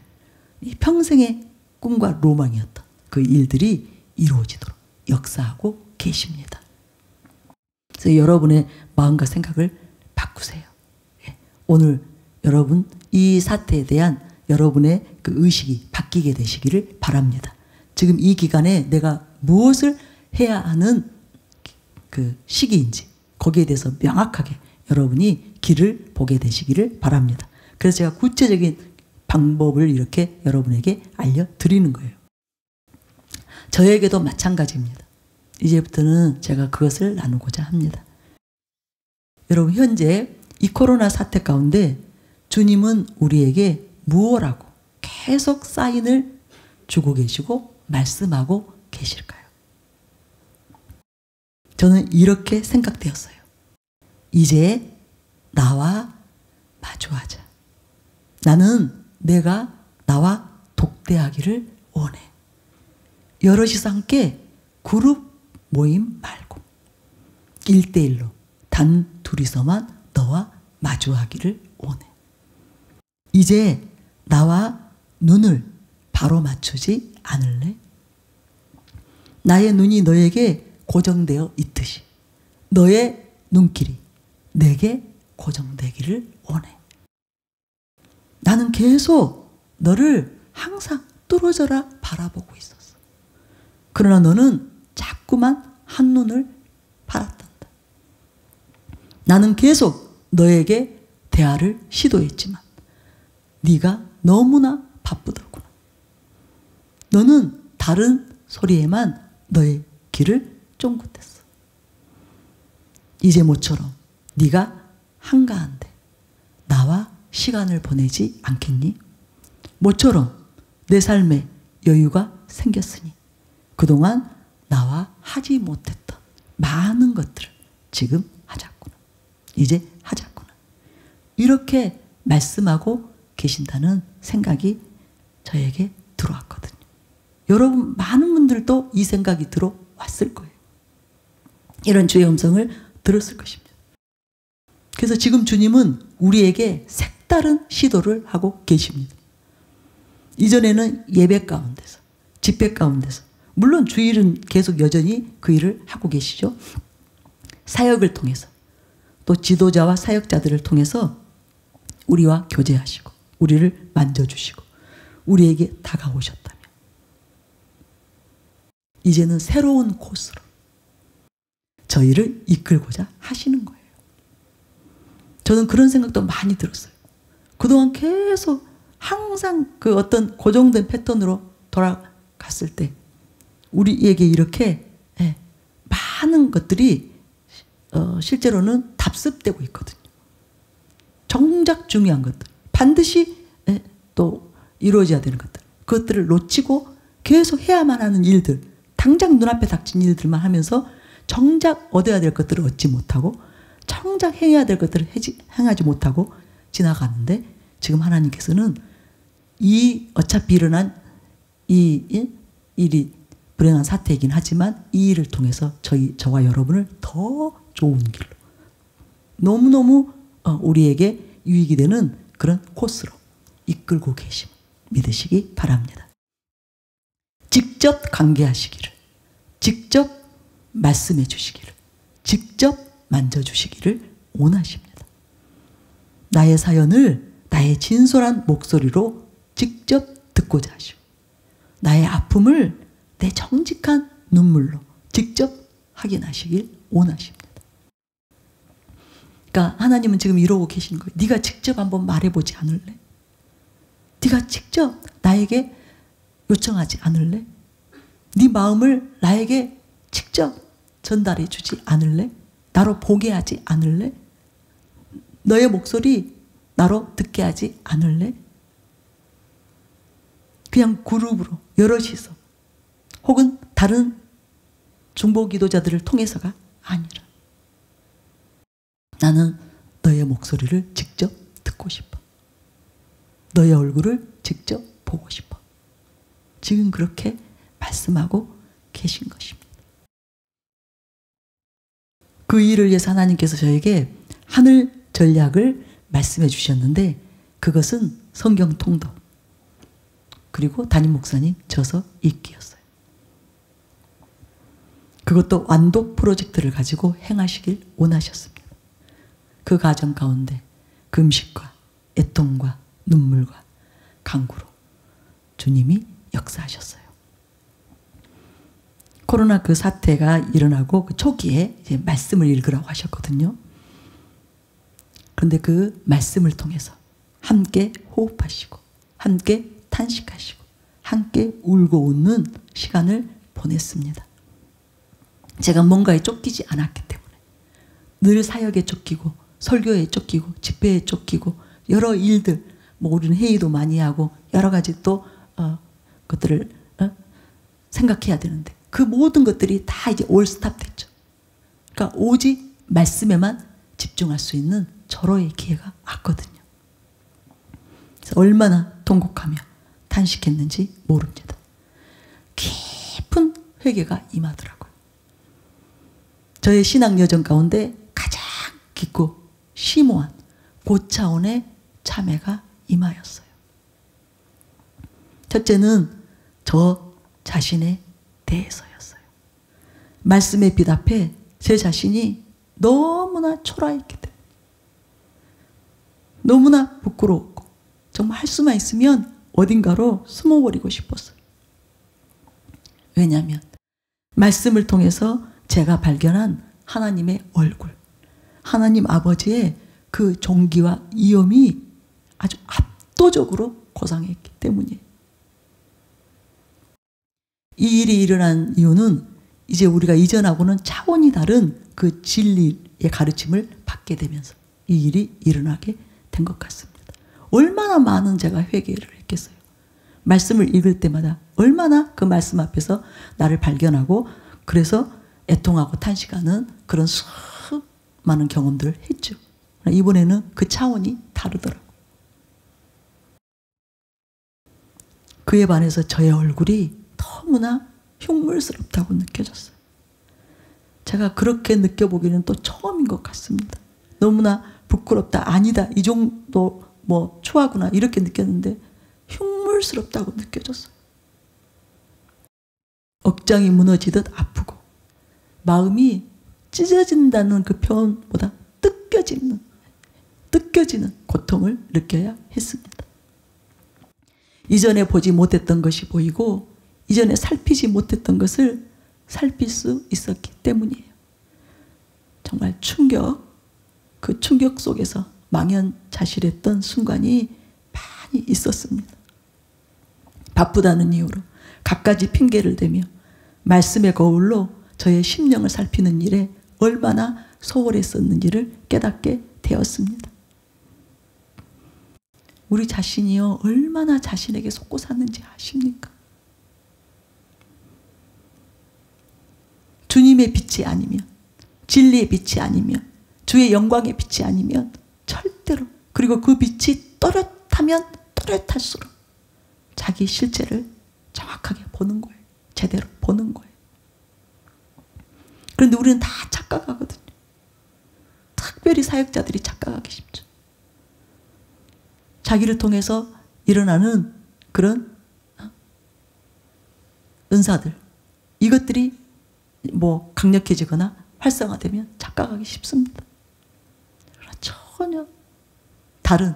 평생의 꿈과 로망이었던 그 일들이 이루어지도록 역사하고 계십니다. 그래서 여러분의 마음과 생각을 바꾸세요. 오늘 여러분 이 사태에 대한 여러분의 그 의식이 바뀌게 되시기를 바랍니다. 지금 이 기간에 내가 무엇을 해야 하는 그 시기인지 거기에 대해서 명확하게 여러분이 길을 보게 되시기를 바랍니다. 그래서 제가 구체적인 방법을 이렇게 여러분에게 알려드리는 거예요. 저에게도 마찬가지입니다. 이제부터는 제가 그것을 나누고자 합니다. 여러분 현재 이 코로나 사태 가운데 주님은 우리에게 무엇라고 계속 사인을 주고 계시고 말씀하고 계실까요? 저는 이렇게 생각되었어요. 이제 나와 마주하자. 나는 내가 나와 독대하기를 원해. 여럿이서 함께 그룹 모임 말고 1대1로 단 둘이서만 너와 마주하기를 원해. 이제 나와 눈을 바로 맞추지 않을래? 나의 눈이 너에게 고정되어 있듯이 너의 눈길이 내게 고정되기를 원해. 나는 계속 너를 항상 뚫어져라 바라보고 있었어. 그러나 너는 자꾸만 한눈을 팔았단다. 나는 계속 너에게 대화를 시도했지만 네가 너무나 바쁘더구나. 너는 다른 소리에만 너의 귀를 쫑긋했어. 이제 모처럼 네가 한가한데 나와 시간을 보내지 않겠니? 모처럼 내 삶에 여유가 생겼으니 그동안 나와 하지 못했던 많은 것들을 지금 하자꾸나. 이제 하자꾸나. 이렇게 말씀하고 계신다는 생각이 저에게 들어왔거든요. 여러분 많은 분들도 이 생각이 들어왔을 거예요. 이런 주의 음성을 들었을 것입니다. 그래서 지금 주님은 우리에게 색다른 시도를 하고 계십니다. 이전에는 예배 가운데서, 집회 가운데서, 물론 주일은 계속 여전히 그 일을 하고 계시죠. 사역을 통해서 또 지도자와 사역자들을 통해서 우리와 교제하시고 우리를 만져주시고 우리에게 다가오셨다면 이제는 새로운 코스로 저희를 이끌고자 하시는 거예요. 저는 그런 생각도 많이 들었어요. 그동안 계속 항상 그 어떤 고정된 패턴으로 돌아갔을 때 우리에게 이렇게 많은 것들이 실제로는 답습되고 있거든요. 정작 중요한 것들, 반드시 또 이루어져야 되는 것들, 그것들을 놓치고 계속 해야만 하는 일들, 당장 눈앞에 닥친 일들만 하면서 정작 얻어야 될 것들을 얻지 못하고 정작 해야 될 것들을 행하지 못하고 지나가는데 지금 하나님께서는 이 어차피 일어난 이 일이 불행한 사태이긴 하지만 이 일을 통해서 저와 여러분을 더 좋은 길로 너무너무 우리에게 유익이 되는 그런 코스로 이끌고 계심. 믿으시기 바랍니다. 직접 관계하시기를, 직접 말씀해 주시기를, 직접 만져주시기를 원하십니다. 나의 사연을 나의 진솔한 목소리로 직접 듣고자 하시고, 나의 아픔을 내 정직한 눈물로 직접 확인하시길 원하십니다. 그러니까 하나님은 지금 이러고 계시는 거예요. 네가 직접 한번 말해보지 않을래? 네가 직접 나에게 요청하지 않을래? 네 마음을 나에게 직접 전달해 주지 않을래? 나로 보게 하지 않을래? 너의 목소리 나로 듣게 하지 않을래? 그냥 그룹으로 여럿이서 혹은 다른 중보 기도자들을 통해서가 아니라 나는 너의 목소리를 직접 듣고 싶어. 너의 얼굴을 직접 보고 싶어. 지금 그렇게 말씀하고 계신 것입니다. 그 일을 위해서 하나님께서 저에게 하늘 전략을 말씀해 주셨는데, 그것은 성경 통독 그리고 담임 목사님 저서 읽기였어요. 그것도 완독 프로젝트를 가지고 행하시길 원하셨습니다. 그 과정 가운데 금식과 애통과 눈물과 간구로 주님이 역사하셨어요. 코로나 그 사태가 일어나고 그 초기에 이제 말씀을 읽으라고 하셨거든요. 그런데 그 말씀을 통해서 함께 호흡하시고 함께 탄식하시고 함께 울고 웃는 시간을 보냈습니다. 제가 뭔가에 쫓기지 않았기 때문에, 늘 사역에 쫓기고 설교에 쫓기고 집회에 쫓기고 여러 일들, 뭐 우리는 회의도 많이 하고 여러 가지 또 것들을 생각해야 되는데, 그 모든 것들이 다 이제 올 스탑 됐죠. 그러니까 오직 말씀에만 집중할 수 있는 절호의 기회가 왔거든요. 그래서 얼마나 통곡하며 탄식했는지 모릅니다. 깊은 회개가 임하더라고요. 저의 신앙 여정 가운데 가장 깊고 심오한 고차원의 참회가 임하였어요. 첫째는 저 자신에 대해서였어요. 말씀의 빛 앞에 제 자신이 너무나 초라했기 때문에, 너무나 부끄러웠고 정말 할 수만 있으면 어딘가로 숨어버리고 싶었어요. 왜냐하면 말씀을 통해서 제가 발견한 하나님의 얼굴, 하나님 아버지의 그 존귀와 위엄이 아주 압도적으로 고상했기 때문이에요. 이 일이 일어난 이유는 이제 우리가 이전하고는 차원이 다른 그 진리의 가르침을 받게 되면서 이 일이 일어나게 된 것 같습니다. 얼마나 많은 제가 회개를 했겠어요. 말씀을 읽을 때마다 얼마나 그 말씀 앞에서 나를 발견하고, 그래서 애통하고 탄식하는 그런 수많은 경험들을 했죠. 이번에는 그 차원이 다르더라고요. 그에 반해서 저의 얼굴이 너무나 흉물스럽다고 느껴졌어요. 제가 그렇게 느껴보기는 또 처음인 것 같습니다. 너무나 부끄럽다, 아니다, 이 정도 뭐 추하구나 이렇게 느꼈는데 흉물스럽다고 느껴졌어요. 억장이 무너지듯 아프고 마음이 찢어진다는 그 표현보다 뜯겨지는 고통을 느껴야 했습니다. 이전에 보지 못했던 것이 보이고 이전에 살피지 못했던 것을 살필 수 있었기 때문이에요. 정말 그 충격 속에서 망연자실했던 순간이 많이 있었습니다. 바쁘다는 이유로 갖가지 핑계를 대며 말씀의 거울로 저의 심령을 살피는 일에 얼마나 소홀했었는지를 깨닫게 되었습니다. 우리 자신이요, 얼마나 자신에게 속고 사는지 아십니까? 주님의 빛이 아니면, 진리의 빛이 아니면, 주의 영광의 빛이 아니면 절대로, 그리고 그 빛이 또렷하면 또렷할수록 자기 실체를 정확하게 보는 거예요. 제대로 보는 거예요. 그런데 우리는 다 착각하거든요. 특별히 사역자들이 착각하기 쉽죠. 자기를 통해서 일어나는 그런 은사들, 이것들이 뭐 강력해지거나 활성화되면 착각하기 쉽습니다. 그러나 전혀 다른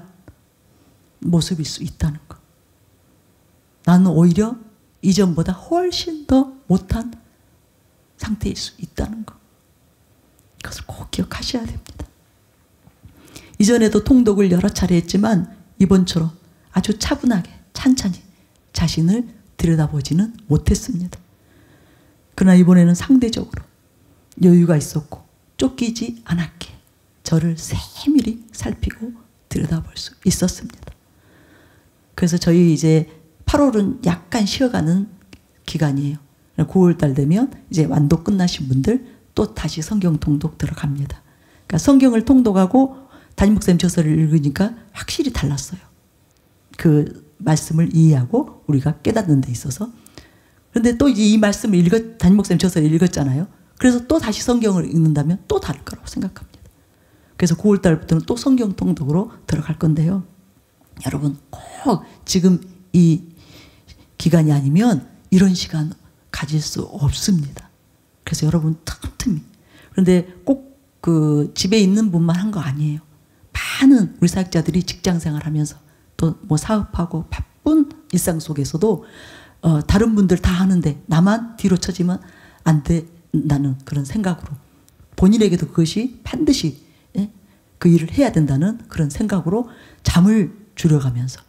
모습일 수 있다는 것. 나는 오히려 이전보다 훨씬 더 못한 상태일 수 있다는 것. 그것을 꼭 기억하셔야 됩니다. 이전에도 통독을 여러 차례 했지만 이번처럼 아주 차분하게 찬찬히 자신을 들여다보지는 못했습니다. 그러나 이번에는 상대적으로 여유가 있었고 쫓기지 않았기에 저를 세밀히 살피고 들여다볼 수 있었습니다. 그래서 저희 이제 8월은 약간 쉬어가는 기간이에요. 9월달 되면 이제 완독 끝나신 분들 또 다시 성경 통독 들어갑니다. 그러니까 성경을 통독하고 담임 목사님 저서를 읽으니까 확실히 달랐어요. 그 말씀을 이해하고 우리가 깨닫는 데 있어서. 그런데 또 이 말씀을 담임 목사님 저서를 읽었잖아요. 그래서 또 다시 성경을 읽는다면 또 다를 거라고 생각합니다. 그래서 9월달부터는 또 성경 통독으로 들어갈 건데요. 여러분 꼭 지금 이 기간이 아니면 이런 시간 가질 수 없습니다. 그래서 여러분 틈틈이. 그런데 꼭 그 집에 있는 분만 한 거 아니에요. 많은 우리 사역자들이 직장 생활하면서 또 뭐 사업하고 바쁜 일상 속에서도 다른 분들 다 하는데 나만 뒤로 쳐지면 안 된다는 그런 생각으로 본인에게도 그것이 반드시 그 일을 해야 된다는 그런 생각으로 잠을 줄여가면서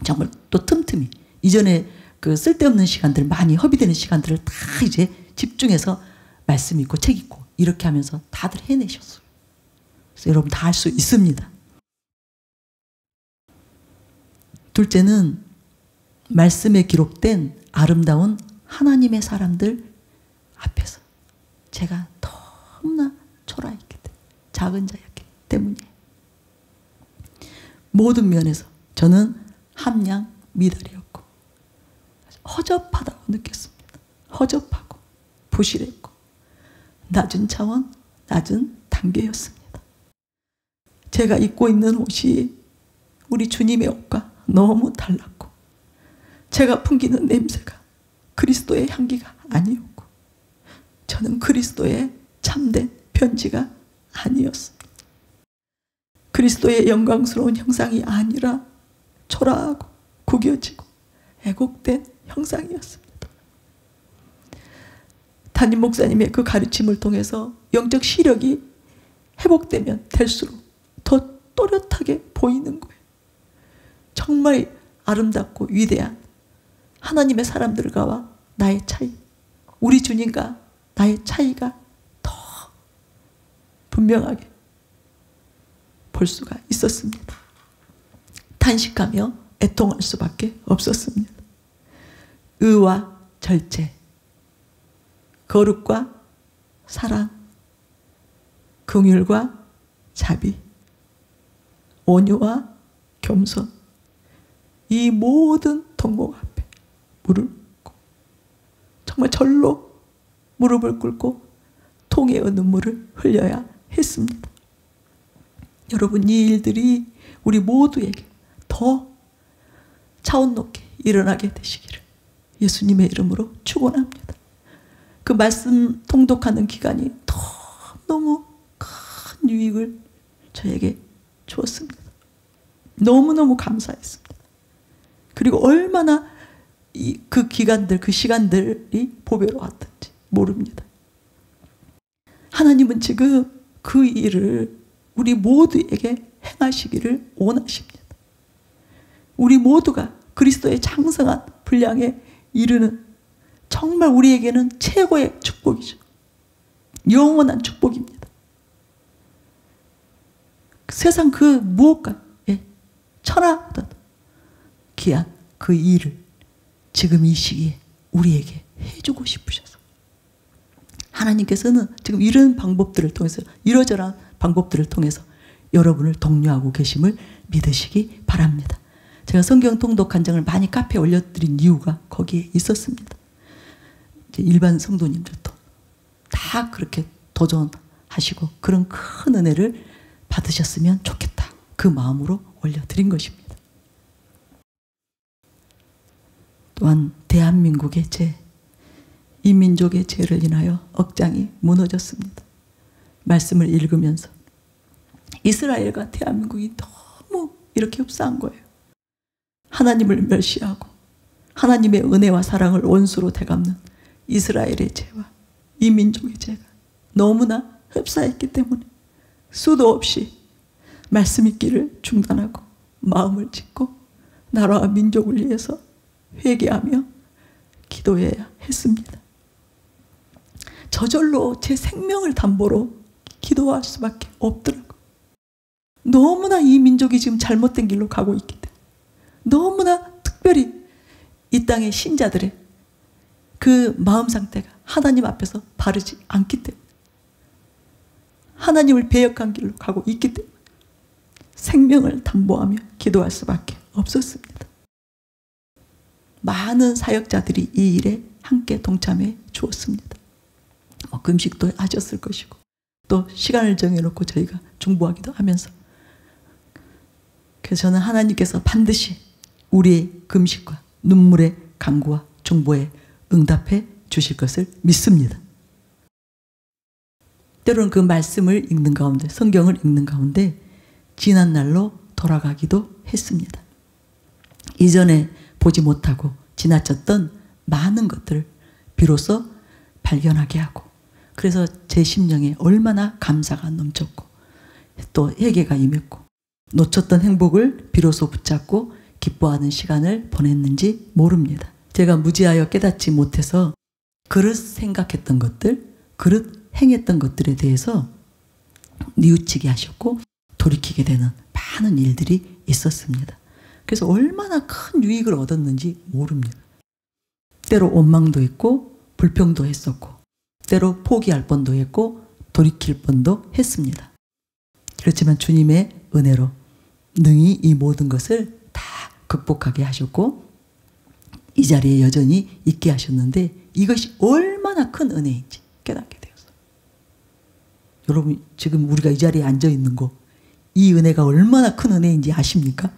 정말 또 틈틈이 이전에 그 쓸데없는 시간들 많이 허비되는 시간들을 다 이제 집중해서 말씀 읽고 책 읽고 이렇게 하면서 다들 해내셨어요. 그래서 여러분 다 할 수 있습니다. 둘째는 말씀에 기록된 아름다운 하나님의 사람들 앞에서 제가 너무나 초라했기 때문에 작은 자였기 때문이에요. 모든 면에서 저는 함량 미달이었고 허접하다고 느꼈습니다. 허접하고 부실했고 낮은 차원, 낮은 단계였습니다. 제가 입고 있는 옷이 우리 주님의 옷과 너무 달랐고 제가 풍기는 냄새가 그리스도의 향기가 아니었고 저는 그리스도의 참된 편지가 아니었습니다. 그리스도의 영광스러운 형상이 아니라 초라하고 구겨지고 애곡된 형상이었습니다. 담임 목사님의 그 가르침을 통해서 영적 시력이 회복되면 될수록 더 또렷하게 보이는 거예요. 정말 아름답고 위대한 하나님의 사람들과와 나의 차이, 우리 주님과 나의 차이가 더 분명하게 볼 수가 있었습니다. 탄식하며 애통할 수밖에 없었습니다. 의와 절제, 거룩과 사랑, 긍휼과 자비, 온유와 겸손, 이 모든 통곡 앞에 무릎을 꿇고 정말 절로 무릎을 꿇고 통해의 눈물을 흘려야 했습니다. 여러분 이 일들이 우리 모두에게 더 차원 높게 일어나게 되시기를 예수님의 이름으로 축원합니다. 그 말씀 통독하는 기간이 너무 큰 유익을 저에게 주었습니다. 너무너무 감사했습니다. 그리고 얼마나 그 기간들, 그 시간들이 보배로 왔던지 모릅니다. 하나님은 지금 그 일을 우리 모두에게 행하시기를 원하십니다. 우리 모두가 그리스도의 장성한 분량에 이르는 정말 우리에게는 최고의 축복이죠. 영원한 축복입니다. 세상 그 무엇과 천하보다도 귀한 그 일을 지금 이 시기에 우리에게 해주고 싶으셔서 하나님께서는 지금 이런 방법들을 통해서 이러저러한 방법들을 통해서 여러분을 독려하고 계심을 믿으시기 바랍니다. 제가 성경 통독 간증을 많이 카페에 올려드린 이유가 거기에 있었습니다. 이제 일반 성도님들도 다 그렇게 도전하시고 그런 큰 은혜를 받으셨으면 좋겠다. 그 마음으로 올려드린 것입니다. 또한 대한민국의 죄, 이 민족의 죄를 인하여 억장이 무너졌습니다. 말씀을 읽으면서 이스라엘과 대한민국이 너무 이렇게 흡사한 거예요. 하나님을 멸시하고 하나님의 은혜와 사랑을 원수로 되갚는 이스라엘의 죄와 이 민족의 죄가 너무나 흡사했기 때문에 수도 없이 말씀 읽기를 중단하고 마음을 짓고 나라와 민족을 위해서 회개하며 기도해야 했습니다. 저절로 제 생명을 담보로 기도할 수밖에 없더라고요. 너무나 이 민족이 지금 잘못된 길로 가고 있기 때문에, 너무나 특별히 이 땅의 신자들의 그 마음 상태가 하나님 앞에서 바르지 않기 때문에, 하나님을 배역한 길로 가고 있기 때문에 생명을 담보하며 기도할 수밖에 없었습니다. 많은 사역자들이 이 일에 함께 동참해 주었습니다. 금식도 하셨을 것이고 또 시간을 정해놓고 저희가 중보하기도 하면서, 그래서 저는 하나님께서 반드시 우리의 금식과 눈물의 간구와 중보에 응답해 주실 것을 믿습니다. 때로는 그 말씀을 읽는 가운데, 성경을 읽는 가운데 지난 날로 돌아가기도 했습니다. 이전에 보지 못하고 지나쳤던 많은 것들을 비로소 발견하게 하고, 그래서 제 심령에 얼마나 감사가 넘쳤고 또 회개가 임했고 놓쳤던 행복을 비로소 붙잡고 기뻐하는 시간을 보냈는지 모릅니다. 제가 무지하여 깨닫지 못해서 그릇 생각했던 것들, 그릇 행했던 것들에 대해서 뉘우치게 하셨고 돌이키게 되는 많은 일들이 있었습니다. 그래서 얼마나 큰 유익을 얻었는지 모릅니다. 때로 원망도 했고 불평도 했었고 때로 포기할 뻔도 했고 돌이킬 뻔도 했습니다. 그렇지만 주님의 은혜로 능히 이 모든 것을 다 극복하게 하셨고 이 자리에 여전히 있게 하셨는데 이것이 얼마나 큰 은혜인지 깨닫게 되었어요. 여러분 지금 우리가 이 자리에 앉아 있는 거, 이 은혜가 얼마나 큰 은혜인지 아십니까?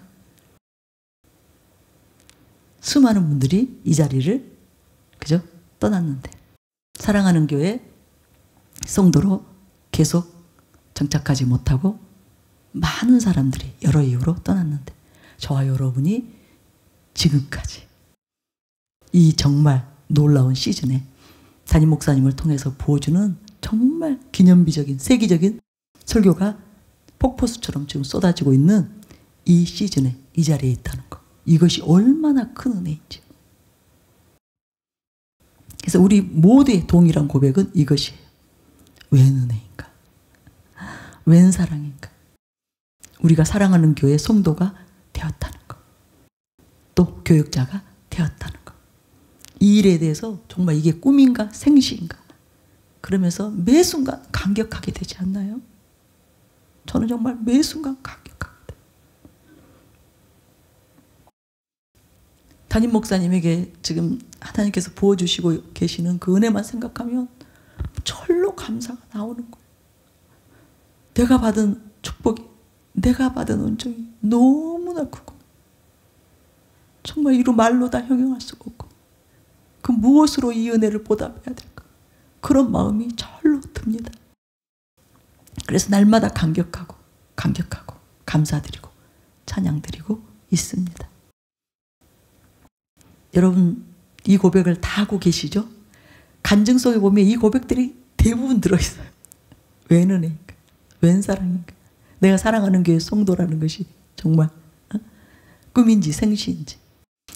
수많은 분들이 이 자리를 그저 떠났는데 사랑하는 교회 성도로 계속 정착하지 못하고 많은 사람들이 여러 이유로 떠났는데 저와 여러분이 지금까지 이 정말 놀라운 시즌에 담임 목사님을 통해서 보여주는 정말 기념비적인 세기적인 설교가 폭포수처럼 지금 쏟아지고 있는 이 시즌에 이 자리에 있다는 것, 이것이 얼마나 큰 은혜인지. 그래서 우리 모두의 동일한 고백은 이것이에요. 웬 은혜인가? 웬 사랑인가? 우리가 사랑하는 교회 성도가 되었다는 것, 또 교육자가 되었다는 것, 이 일에 대해서 정말 이게 꿈인가 생시인가 그러면서 매 순간 감격하게 되지 않나요? 저는 정말 매 순간 감격합니다. 담임 목사님에게 지금 하나님께서 부어주시고 계시는 그 은혜만 생각하면 절로 감사가 나오는 거예요. 내가 받은 축복이, 내가 받은 은총이 너무나 크고 정말 이루 말로 다 형용할 수가 없고 그 무엇으로 이 은혜를 보답해야 될까, 그런 마음이 절로 듭니다. 그래서 날마다 감격하고 감사드리고 찬양드리고 있습니다. 여러분 이 고백을 다 하고 계시죠? 간증 속에 보면 이 고백들이 대부분 들어있어요. 웬 은혜인가? 웬 사랑인가? 내가 사랑하는 교회 성도라는 것이 정말 꿈인지 생시인지,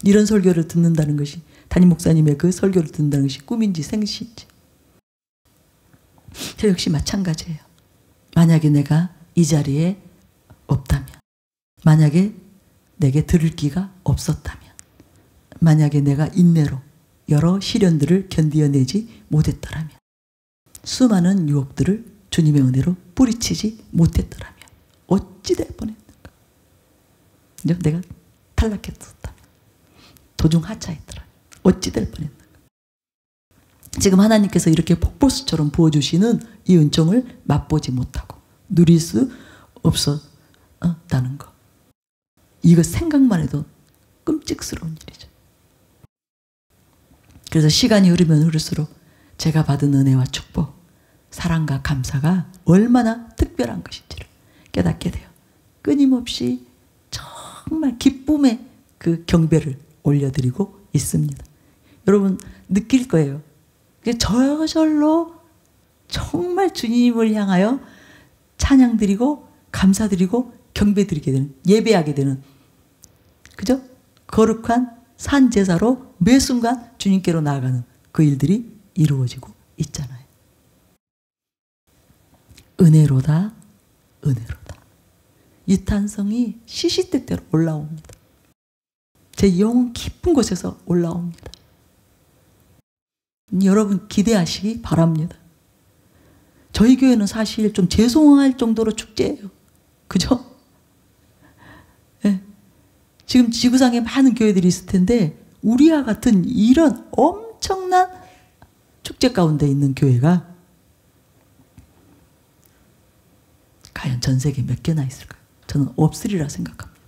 이런 설교를 듣는다는 것이, 담임 목사님의 그 설교를 듣는다는 것이 꿈인지 생시인지. 저 역시 마찬가지예요. 만약에 내가 이 자리에 없다면, 만약에 내게 들을 기가 없었다면, 만약에 내가 인내로 여러 시련들을 견디어내지 못했더라면, 수많은 유혹들을 주님의 은혜로 뿌리치지 못했더라면 어찌 될 뻔했는가? 내가 탈락했었다면, 도중 하차했더라면 어찌 될 뻔했는가? 지금 하나님께서 이렇게 폭포수처럼 부어주시는 이 은총을 맛보지 못하고 누릴 수 없었다는 것, 이거 생각만 해도 끔찍스러운 일이죠. 그래서 시간이 흐르면 흐를수록 제가 받은 은혜와 축복, 사랑과 감사가 얼마나 특별한 것인지를 깨닫게 돼요. 끊임없이 정말 기쁨의 그 경배를 올려드리고 있습니다. 여러분 느낄 거예요. 저절로 정말 주님을 향하여 찬양드리고 감사드리고 경배드리게 되는, 예배하게 되는, 그죠? 거룩한 산 제사로 매 순간 주님께로 나아가는 그 일들이 이루어지고 있잖아요. 은혜로다, 은혜로다. 이 탄성이 시시때때로 올라옵니다. 제 영혼 깊은 곳에서 올라옵니다. 여러분 기대하시기 바랍니다. 저희 교회는 사실 좀 죄송할 정도로 축제예요. 그죠? 네. 지금 지구상에 많은 교회들이 있을 텐데 우리와 같은 이런 엄청난 축제 가운데 있는 교회가 과연 전 세계에 몇 개나 있을까요? 저는 없으리라 생각합니다.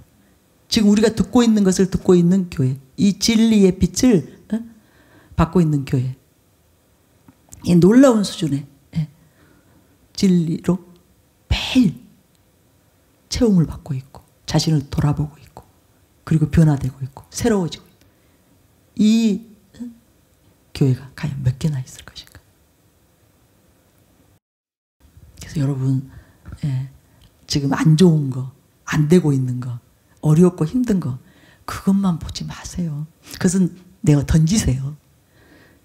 지금 우리가 듣고 있는 것을 듣고 있는 교회, 이 진리의 빛을 받고 있는 교회, 이 놀라운 수준의 진리로 매일 채움을 받고 있고 자신을 돌아보고 있고 그리고 변화되고 있고 새로워지고 있고 이 교회가 과연 몇 개나 있을 것인가. 그래서 여러분 지금 안 좋은 거, 안 되고 있는 거, 어렵고 힘든 거 그것만 보지 마세요. 그것은 내가 던지세요.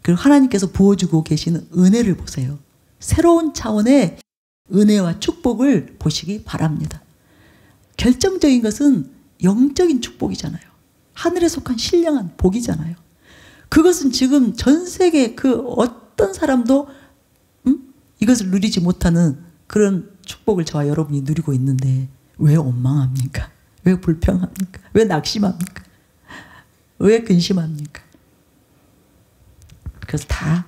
그리고 하나님께서 부어주고 계시는 은혜를 보세요. 새로운 차원의 은혜와 축복을 보시기 바랍니다. 결정적인 것은 영적인 축복이잖아요. 하늘에 속한 신령한 복이잖아요. 그것은 지금 전 세계 그 어떤 사람도 이것을 누리지 못하는 그런 축복을 저와 여러분이 누리고 있는데 왜 원망합니까? 왜 불평합니까? 왜 낙심합니까? 왜 근심합니까? 그래서 다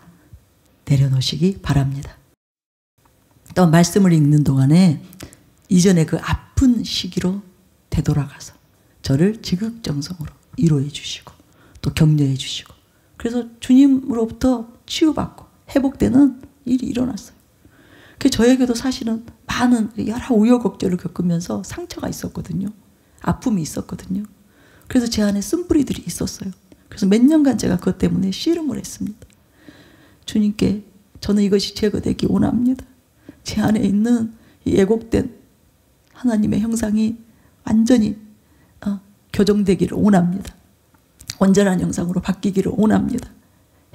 내려놓으시기 바랍니다. 또 말씀을 읽는 동안에 이전에 그 아픈 시기로 되돌아가서 저를 지극정성으로 위로해 주시고 또 격려해 주시고 그래서 주님으로부터 치유받고 회복되는 일이 일어났어요. 그래서 저에게도 사실은 많은 여러 우여곡절을 겪으면서 상처가 있었거든요. 아픔이 있었거든요. 그래서 제 안에 쓴뿌리들이 있었어요. 그래서 몇 년간 제가 그것 때문에 씨름을 했습니다. 주님께 저는 이것이 제거되기 원합니다. 제 안에 있는 이 왜곡된 하나님의 형상이 완전히 교정되기를 원합니다. 온전한 형상으로 바뀌기를 원합니다.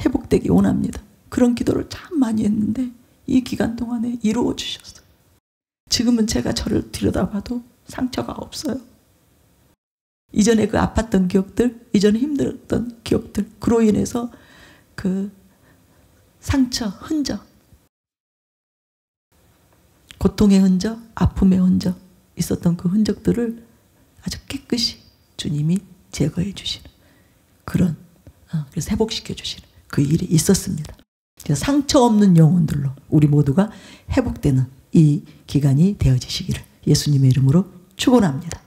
회복되기 원합니다. 그런 기도를 참 많이 했는데 이 기간 동안에 이루어 주셨어요. 지금은 제가 저를 들여다봐도 상처가 없어요. 이전에 그 아팠던 기억들, 이전에 힘들었던 기억들, 그로 인해서 그 상처, 흔적, 고통의 흔적, 아픔의 흔적 있었던 그 흔적들을 아주 깨끗이 주님이 제거해 주시는 그런 그래서 회복시켜 주시는 그 일이 있었습니다. 그래서 상처 없는 영혼들로 우리 모두가 회복되는 이 기간이 되어지시기를 예수님의 이름으로 축원합니다.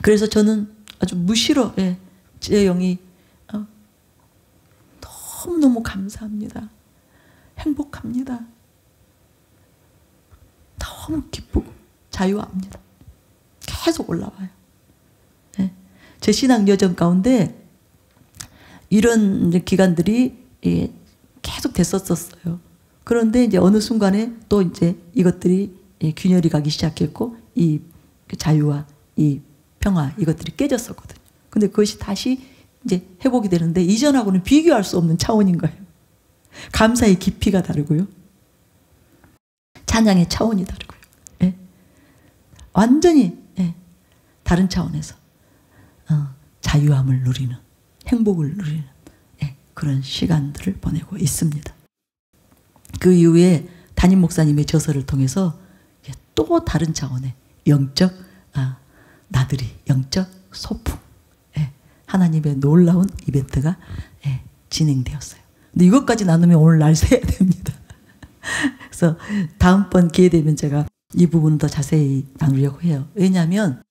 그래서 저는 아주 무시로 제 영이 너무너무 감사합니다. 행복합니다. 너무 기쁘고 자유합니다. 계속 올라와요. 제 신앙 여정 가운데 이런 기간들이 계속 됐었어요. 그런데 이제 어느 순간에 또 이제 이것들이 균열이 가기 시작했고 이 자유와 이 평화 이것들이 깨졌었거든요. 근데 그것이 다시 이제 회복이 되는데 이전하고는 비교할 수 없는 차원인 거예요. 감사의 깊이가 다르고요. 찬양의 차원이 다르고요. 완전히 다른 차원에서 자유함을 누리는, 행복을 누리는 그런 시간들을 보내고 있습니다. 그 이후에 담임 목사님의 저서를 통해서 또 다른 차원의 영적 나들이, 영적 소풍, 하나님의 놀라운 이벤트가 진행되었어요. 근데 이것까지 나누면 오늘 날 새야 됩니다. 그래서 다음번 기회 되면 제가 이 부분은 더 자세히 나누려고 해요. 왜냐하면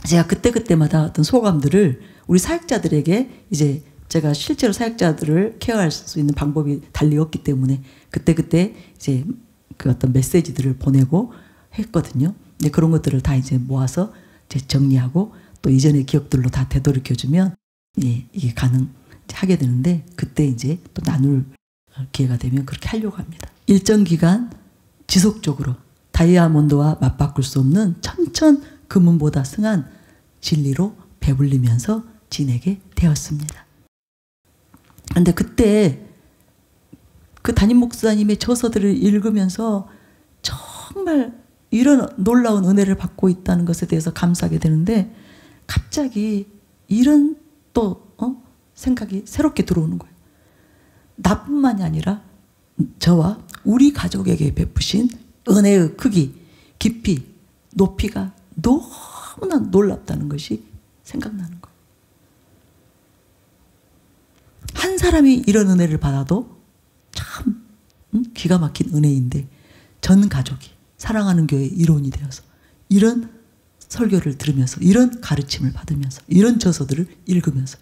제가 그때마다 어떤 소감들을 우리 사역자들에게 이제 제가 실제로 사역자들을 케어할 수 있는 방법이 달리 없기 때문에 그때그때 이제 그 어떤 메시지들을 보내고 했거든요. 근데 그런 것들을 다 이제 모아서 이제 정리하고 또 이전의 기억들로 다 되돌이켜주면 예, 이게 가능하게 되는데 그때 이제 또 나눌 기회가 되면 그렇게 하려고 합니다. 일정 기간 지속적으로 다이아몬드와 맞바꿀 수 없는 천천 금은보다 승한 진리로 배불리면서 지내게 되었습니다. 그런데 그때 그 담임 목사님의 저서들을 읽으면서 정말 이런 놀라운 은혜를 받고 있다는 것에 대해서 감사하게 되는데 갑자기 이런 또 생각이 새롭게 들어오는 거예요. 나뿐만이 아니라 저와 우리 가족에게 베푸신 은혜의 크기, 깊이, 높이가 너무나 놀랍다는 것이 생각나는 거예요. 한 사람이 이런 은혜를 받아도 참 기가 막힌 은혜인데 전 가족이 사랑하는 교회의 일원이 되어서 이런 설교를 들으면서 이런 가르침을 받으면서 이런 저서들을 읽으면서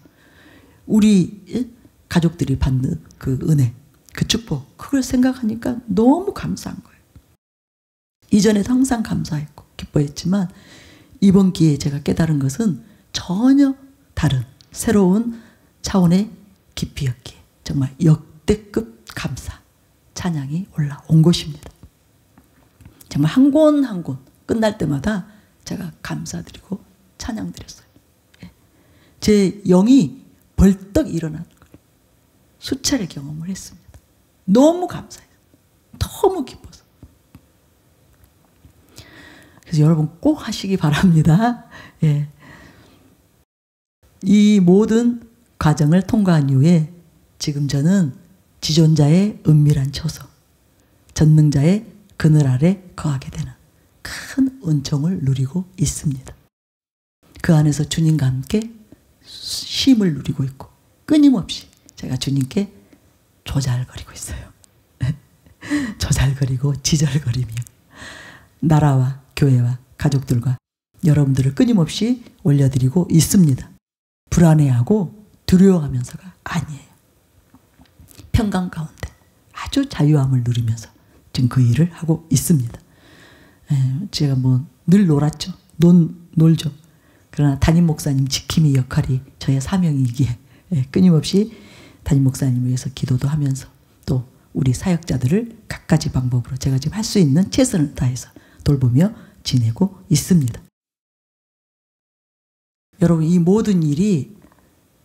우리 가족들이 받는 그 은혜, 그 축복 그걸 생각하니까 너무 감사한 거예요. 이전에도 항상 감사했고 기뻐했지만 이번 기회에 제가 깨달은 것은 전혀 다른 새로운 차원의 깊이였기에 정말 역대급 감사, 찬양이 올라온 것입니다. 정말 한 권 한 권 끝날 때마다 제가 감사드리고 찬양드렸어요. 제 영이 벌떡 일어나는 걸 수차례 경험을 했습니다. 너무 감사해요. 너무 기뻐서. 그래서 여러분 꼭 하시기 바랍니다. 예. 이 모든 과정을 통과한 이후에 지금 저는 지존자의 은밀한 처소, 전능자의 그늘 아래 거하게 되는 큰 은총을 누리고 있습니다. 그 안에서 주님과 함께 쉼을 누리고 있고 끊임없이 제가 주님께 조잘거리고 있어요. 조잘거리고 지절거리며 나라와 교회와 가족들과 여러분들을 끊임없이 올려드리고 있습니다. 불안해하고 두려워하면서가 아니에요. 평강 가운데 아주 자유함을 누리면서 지금 그 일을 하고 있습니다. 제가 뭐 늘 놀았죠. 놀죠. 그러나 담임 목사님 지킴이 역할이 저의 사명이기에 끊임없이 담임 목사님 위해서 기도도 하면서 또 우리 사역자들을 갖가지 방법으로 제가 지금 할 수 있는 최선을 다해서 돌보며 지내고 있습니다. 여러분 이 모든 일이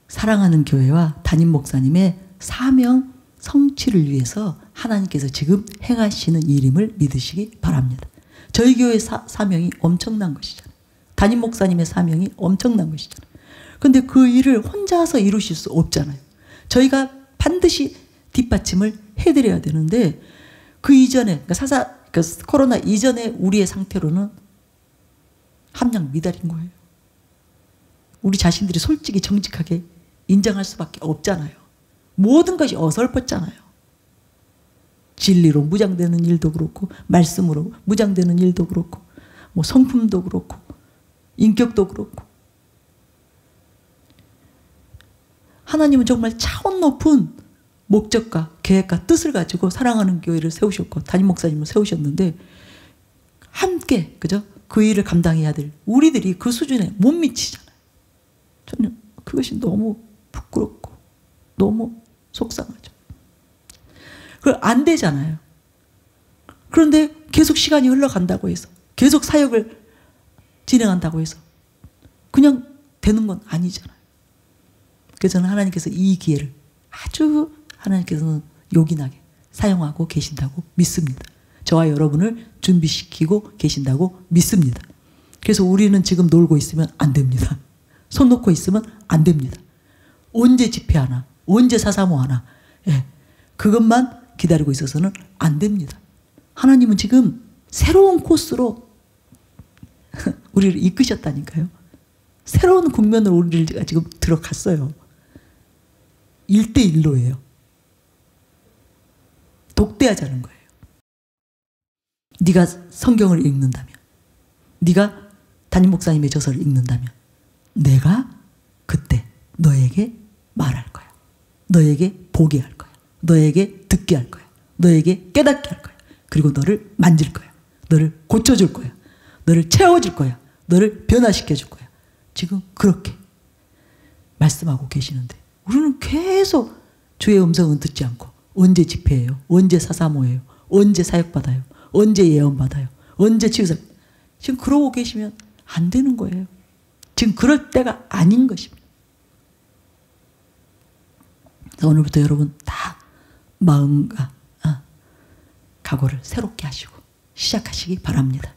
사랑하는 교회와 담임 목사님의 사명 성취를 위해서 하나님께서 지금 행하시는 일임을 믿으시기 바랍니다. 저희 교회의 사명이 엄청난 것이잖아요. 담임 목사님의 사명이 엄청난 것이잖아요. 그런데 그 일을 혼자서 이루실 수 없잖아요. 저희가 반드시 뒷받침을 해드려야 되는데 그 이전에 그러니까 코로나 이전에 우리의 상태로는 함량 미달인 거예요. 우리 자신들이 솔직히 정직하게 인정할 수밖에 없잖아요. 모든 것이 어설펐잖아요. 진리로 무장되는 일도 그렇고 말씀으로 무장되는 일도 그렇고 뭐 성품도 그렇고 인격도 그렇고 하나님은 정말 차원 높은 목적과 계획과 뜻을 가지고 사랑하는 교회를 세우셨고 담임 목사님을 세우셨는데 함께 그죠? 그 일을 감당해야 될 우리들이 그 수준에 못 미치잖아요. 저는 그것이 너무 부끄럽고 너무 속상하죠. 그걸 안 되잖아요. 그런데 계속 시간이 흘러간다고 해서 계속 사역을 진행한다고 해서 그냥 되는 건 아니잖아요. 그래서 저는 하나님께서 이 기회를 아주 하나님께서는 요긴하게 사용하고 계신다고 믿습니다. 저와 여러분을 준비시키고 계신다고 믿습니다. 그래서 우리는 지금 놀고 있으면 안 됩니다. 손 놓고 있으면 안 됩니다. 언제 집회하나 언제 사사모하나 그것만 기다리고 있어서는 안 됩니다. 하나님은 지금 새로운 코스로 우리를 이끄셨다니까요. 새로운 국면으로 우리를 지금 들어갔어요. 1대1로예요. 독대하자는 거예요. 네가 성경을 읽는다면, 네가 담임 목사님의 저서를 읽는다면 내가 그때 너에게 말할 거야. 너에게 보게 할 거야. 너에게 듣게 할 거야. 너에게 깨닫게 할 거야. 그리고 너를 만질 거야. 너를 고쳐줄 거야. 너를 채워줄 거야. 너를 변화시켜줄 거야. 지금 그렇게 말씀하고 계시는데 우리는 계속 주의 음성은 듣지 않고 언제 집회해요? 언제 사사모예요? 언제 사역받아요? 언제 예언받아요? 언제 치유사? 지금 그러고 계시면 안 되는 거예요. 지금 그럴 때가 아닌 것입니다. 오늘부터 여러분 다 마음과 각오를 새롭게 하시고 시작하시기 바랍니다.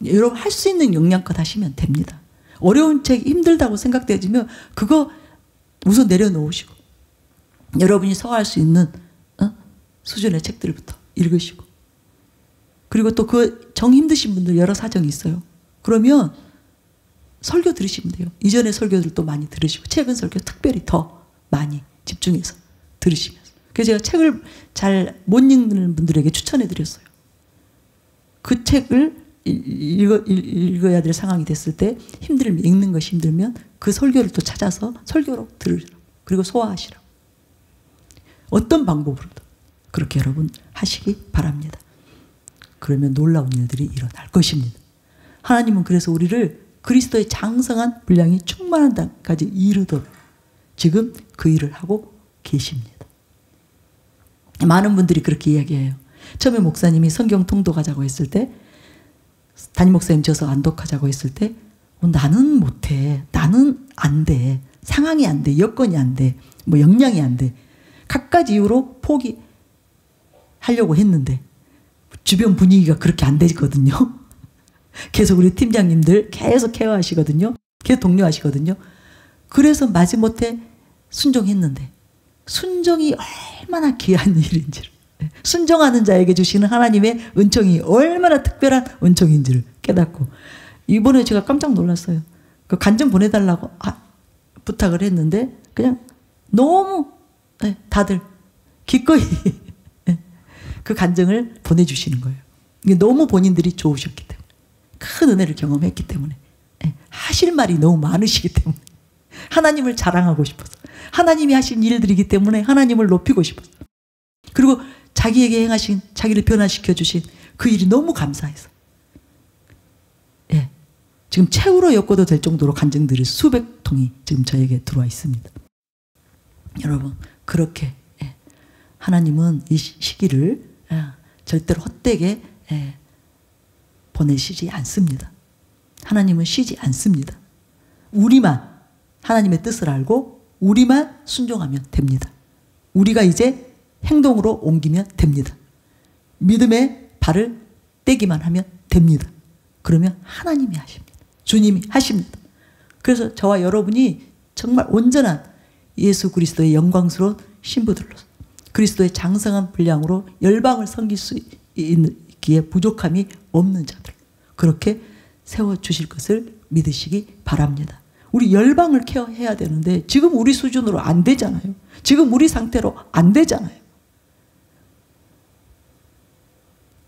여러분 할 수 있는 역량껏 하시면 됩니다. 어려운 책 힘들다고 생각되지면 그거 우선 내려놓으시고 여러분이 서할 수 있는 수준의 책들부터 읽으시고 그리고 또 그 정 힘드신 분들 여러 사정이 있어요. 그러면 설교 들으시면 돼요. 이전의 설교들도 많이 들으시고 최근 설교 특별히 더 많이 집중해서 들으시면서 그래서 제가 책을 잘 못 읽는 분들에게 추천해 드렸어요. 그 책을 읽어야 될 상황이 됐을 때 힘들면 읽는 것이 힘들면 그 설교를 또 찾아서 설교로 들으라고 그리고 소화하시라고 어떤 방법으로든 그렇게 여러분 하시기 바랍니다. 그러면 놀라운 일들이 일어날 것입니다. 하나님은 그래서 우리를 그리스도의 장성한 분량이 충만한 데까지 이르도록 지금 그 일을 하고 계십니다. 많은 분들이 그렇게 이야기해요. 처음에 목사님이 성경 통독하자고 했을 때 담임 목사님 저서 안독하자고 했을 때 나는 못해. 나는 안 돼. 상황이 안 돼. 여건이 안 돼. 뭐 역량이 안 돼. 갖가지 이유로 포기하려고 했는데 주변 분위기가 그렇게 안 되거든요. 계속 우리 팀장님들 계속 케어하시거든요. 계속 독려하시거든요. 그래서 마지못해 순종했는데 순종이 얼마나 귀한 일인지를 순종하는 자에게 주시는 하나님의 은총이 얼마나 특별한 은총인지를 깨닫고 이번에 제가 깜짝 놀랐어요. 그 간 좀 보내달라고 부탁을 했는데 그냥 너무 다들 기꺼이 그 간증을 보내주시는 거예요. 이게 너무 본인들이 좋으셨기 때문에 큰 은혜를 경험했기 때문에 하실 말이 너무 많으시기 때문에 하나님을 자랑하고 싶어서 하나님이 하신 일들이기 때문에 하나님을 높이고 싶어서 그리고 자기에게 행하신 자기를 변화시켜 주신 그 일이 너무 감사해서 지금 채우러 엮어도 될 정도로 간증들이 수백 통이 지금 저에게 들어와 있습니다. 여러분 그렇게 하나님은 이 시기를 절대로 헛되게 보내시지 않습니다. 하나님은 쉬지 않습니다. 우리만 하나님의 뜻을 알고 우리만 순종하면 됩니다. 우리가 이제 행동으로 옮기면 됩니다. 믿음의 발을 떼기만 하면 됩니다. 그러면 하나님이 하십니다. 주님이 하십니다. 그래서 저와 여러분이 정말 온전한 예수 그리스도의 영광스러운 신부들로서 그리스도의 장성한 분량으로 열방을 섬길 수 있기에 부족함이 없는 자들 그렇게 세워주실 것을 믿으시기 바랍니다. 우리 열방을 케어해야 되는데 지금 우리 수준으로 안 되잖아요. 지금 우리 상태로 안 되잖아요.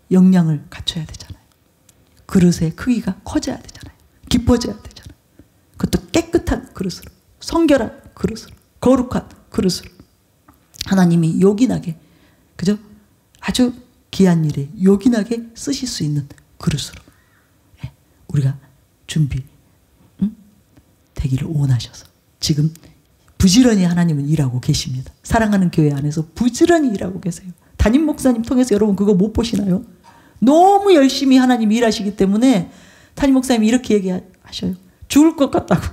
역량을 갖춰야 되잖아요. 그릇의 크기가 커져야 되잖아요. 깊어져야 되잖아요. 그것도 깨끗한 그릇으로 성결한 그릇으로 거룩한 그릇으로 하나님이 요긴하게 그죠? 아주 귀한 일에 요긴하게 쓰실 수 있는 그릇으로 우리가 준비 되기를 원하셔서 지금 부지런히 하나님은 일하고 계십니다. 사랑하는 교회 안에서 부지런히 일하고 계세요. 담임 목사님 통해서 여러분 그거 못 보시나요? 너무 열심히 하나님이 일하시기 때문에 담임 목사님이 이렇게 얘기하셔요. 죽을 것 같다고.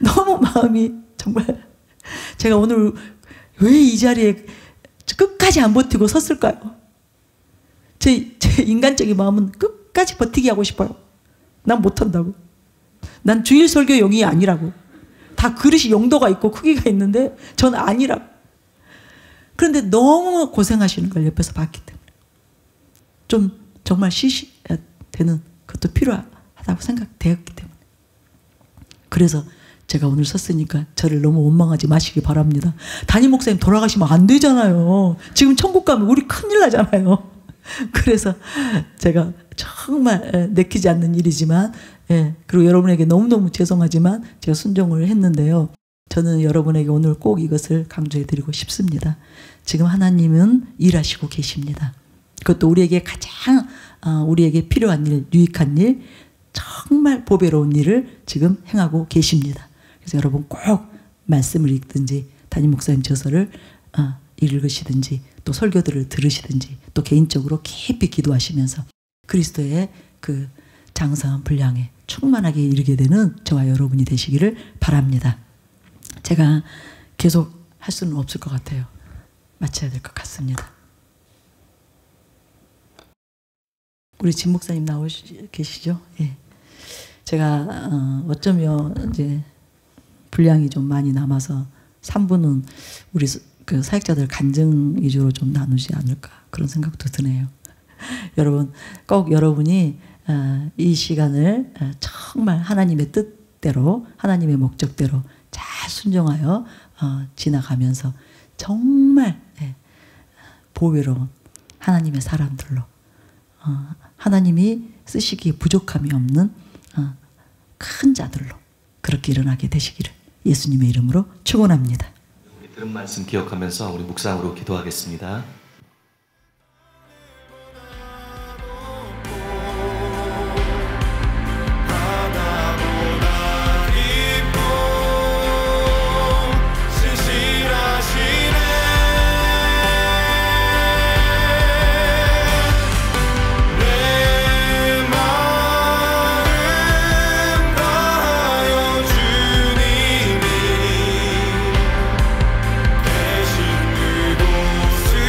너무 마음이 정말 제가 오늘 왜 이 자리에 끝까지 안 버티고 섰을까요? 제 인간적인 마음은 끝까지 버티게 하고 싶어요. 난 못한다고. 난 주일 설교용이 아니라고. 다 그릇이 용도가 있고 크기가 있는데 전 아니라고. 그런데 너무 고생하시는 걸 옆에서 봤기 때문에 좀 정말 쉬셔야 되는 것도 필요하다고 생각되었기 때문에 그래서 제가 오늘 섰으니까 저를 너무 원망하지 마시기 바랍니다. 담임 목사님 돌아가시면 안 되잖아요. 지금 천국 가면 우리 큰일 나잖아요. 그래서 제가 정말 내키지 않는 일이지만 그리고 여러분에게 너무너무 죄송하지만 제가 순종을 했는데요. 저는 여러분에게 오늘 꼭 이것을 강조해 드리고 싶습니다. 지금 하나님은 일하시고 계십니다. 그것도 우리에게 가장 우리에게 필요한 일, 유익한 일, 정말 보배로운 일을 지금 행하고 계십니다. 그래서 여러분 꼭 말씀을 읽든지 담임 목사님 저서를 읽으시든지 또 설교들을 들으시든지 또 개인적으로 깊이 기도하시면서 그리스도의 그 장성한 분량에 충만하게 이르게 되는 저와 여러분이 되시기를 바랍니다. 제가 계속 할 수는 없을 것 같아요. 마쳐야 될 것 같습니다. 우리 진 목사님 계시죠? 예. 제가 어쩌면 이제 분량이 좀 많이 남아서 3부는 우리 그 사역자들 간증 위주로 좀 나누지 않을까 그런 생각도 드네요. 여러분 꼭 여러분이 이 시간을 정말 하나님의 뜻대로 하나님의 목적대로 잘 순종하여 지나가면서 정말 보배로운 하나님의 사람들로 하나님이 쓰시기에 부족함이 없는 큰 자들로 그렇게 일어나게 되시기를 예수님의 이름으로 축원합니다. 우리 들은 말씀 기억하면서 우리 묵상으로 기도하겠습니다. 대신 그곳을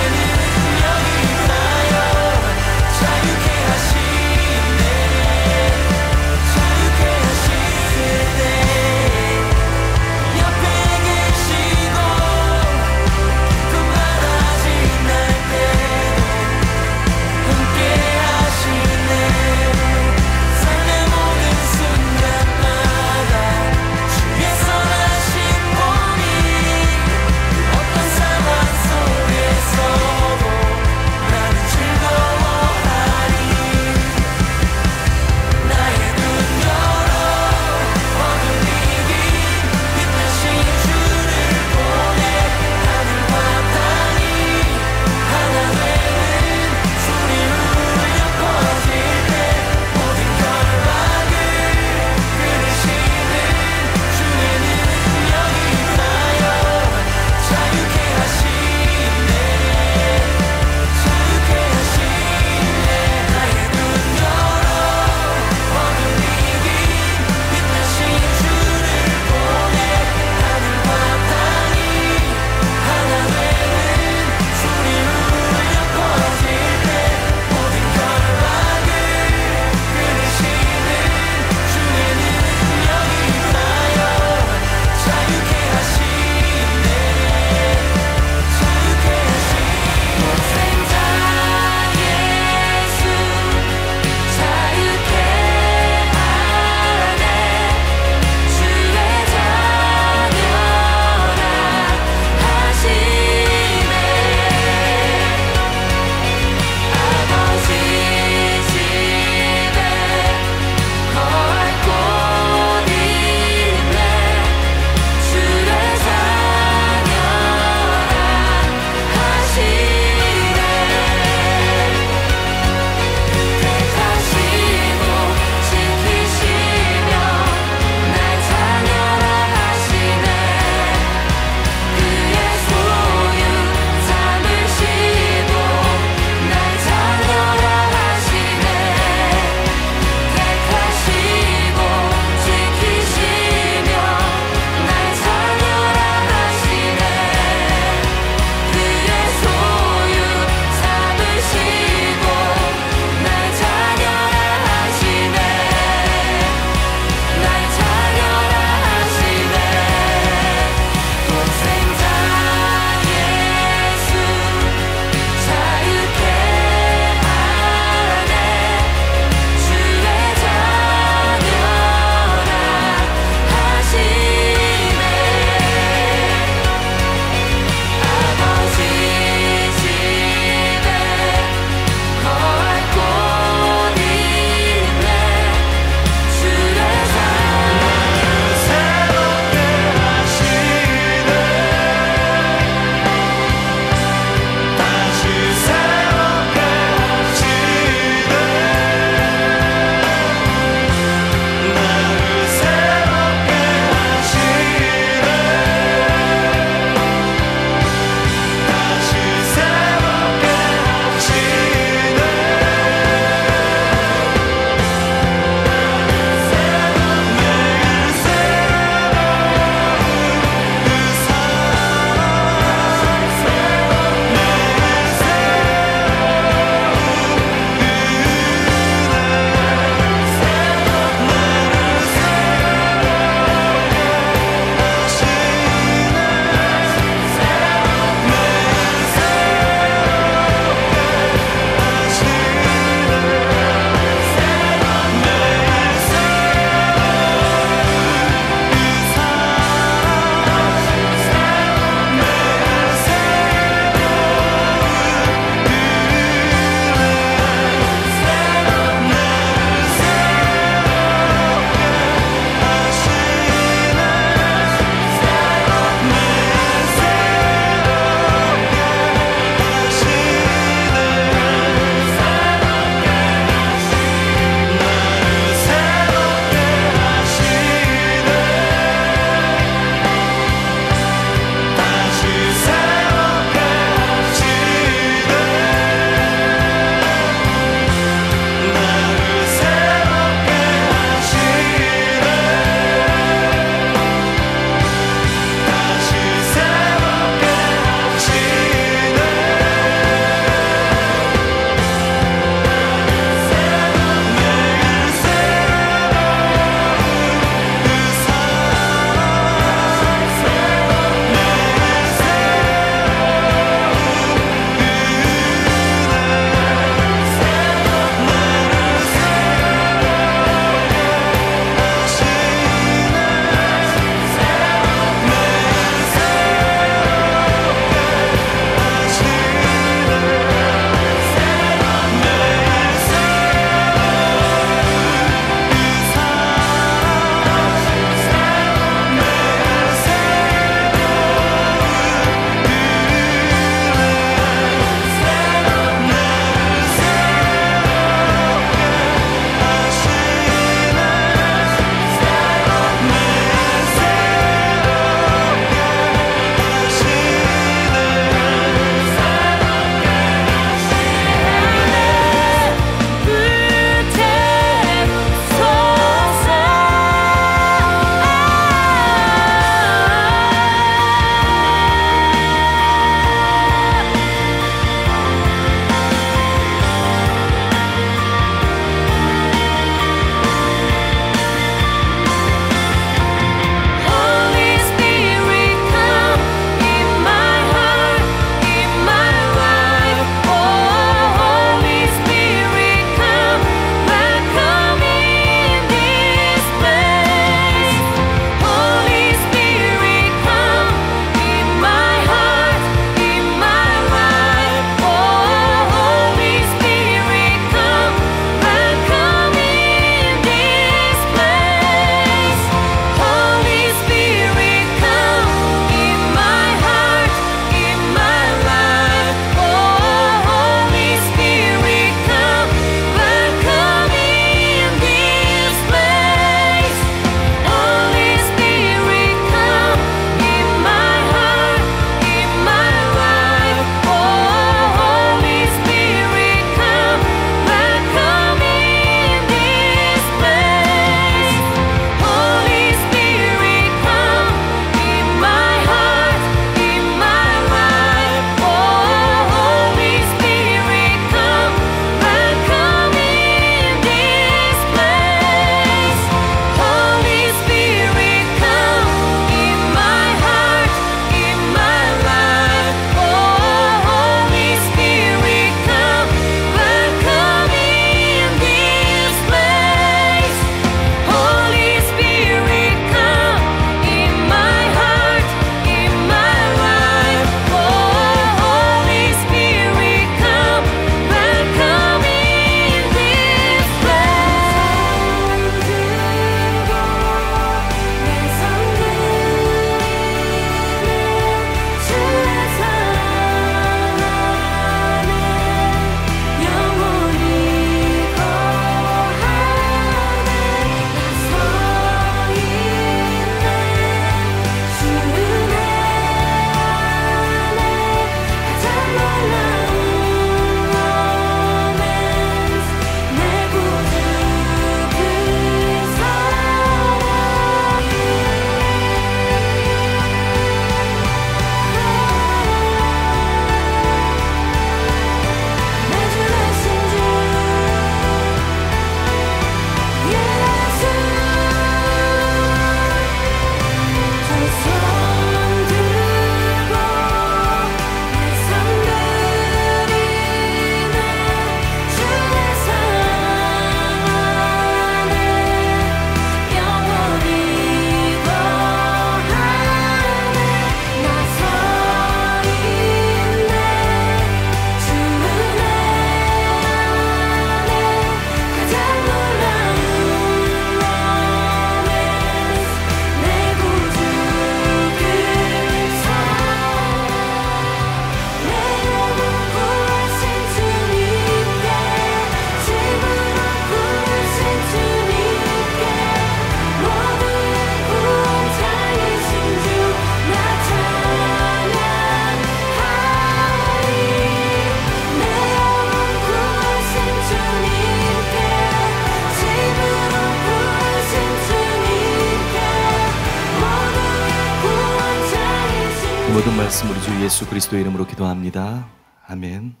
모든 말씀 우리 주 예수 그리스도의 이름으로 기도합니다. 아멘.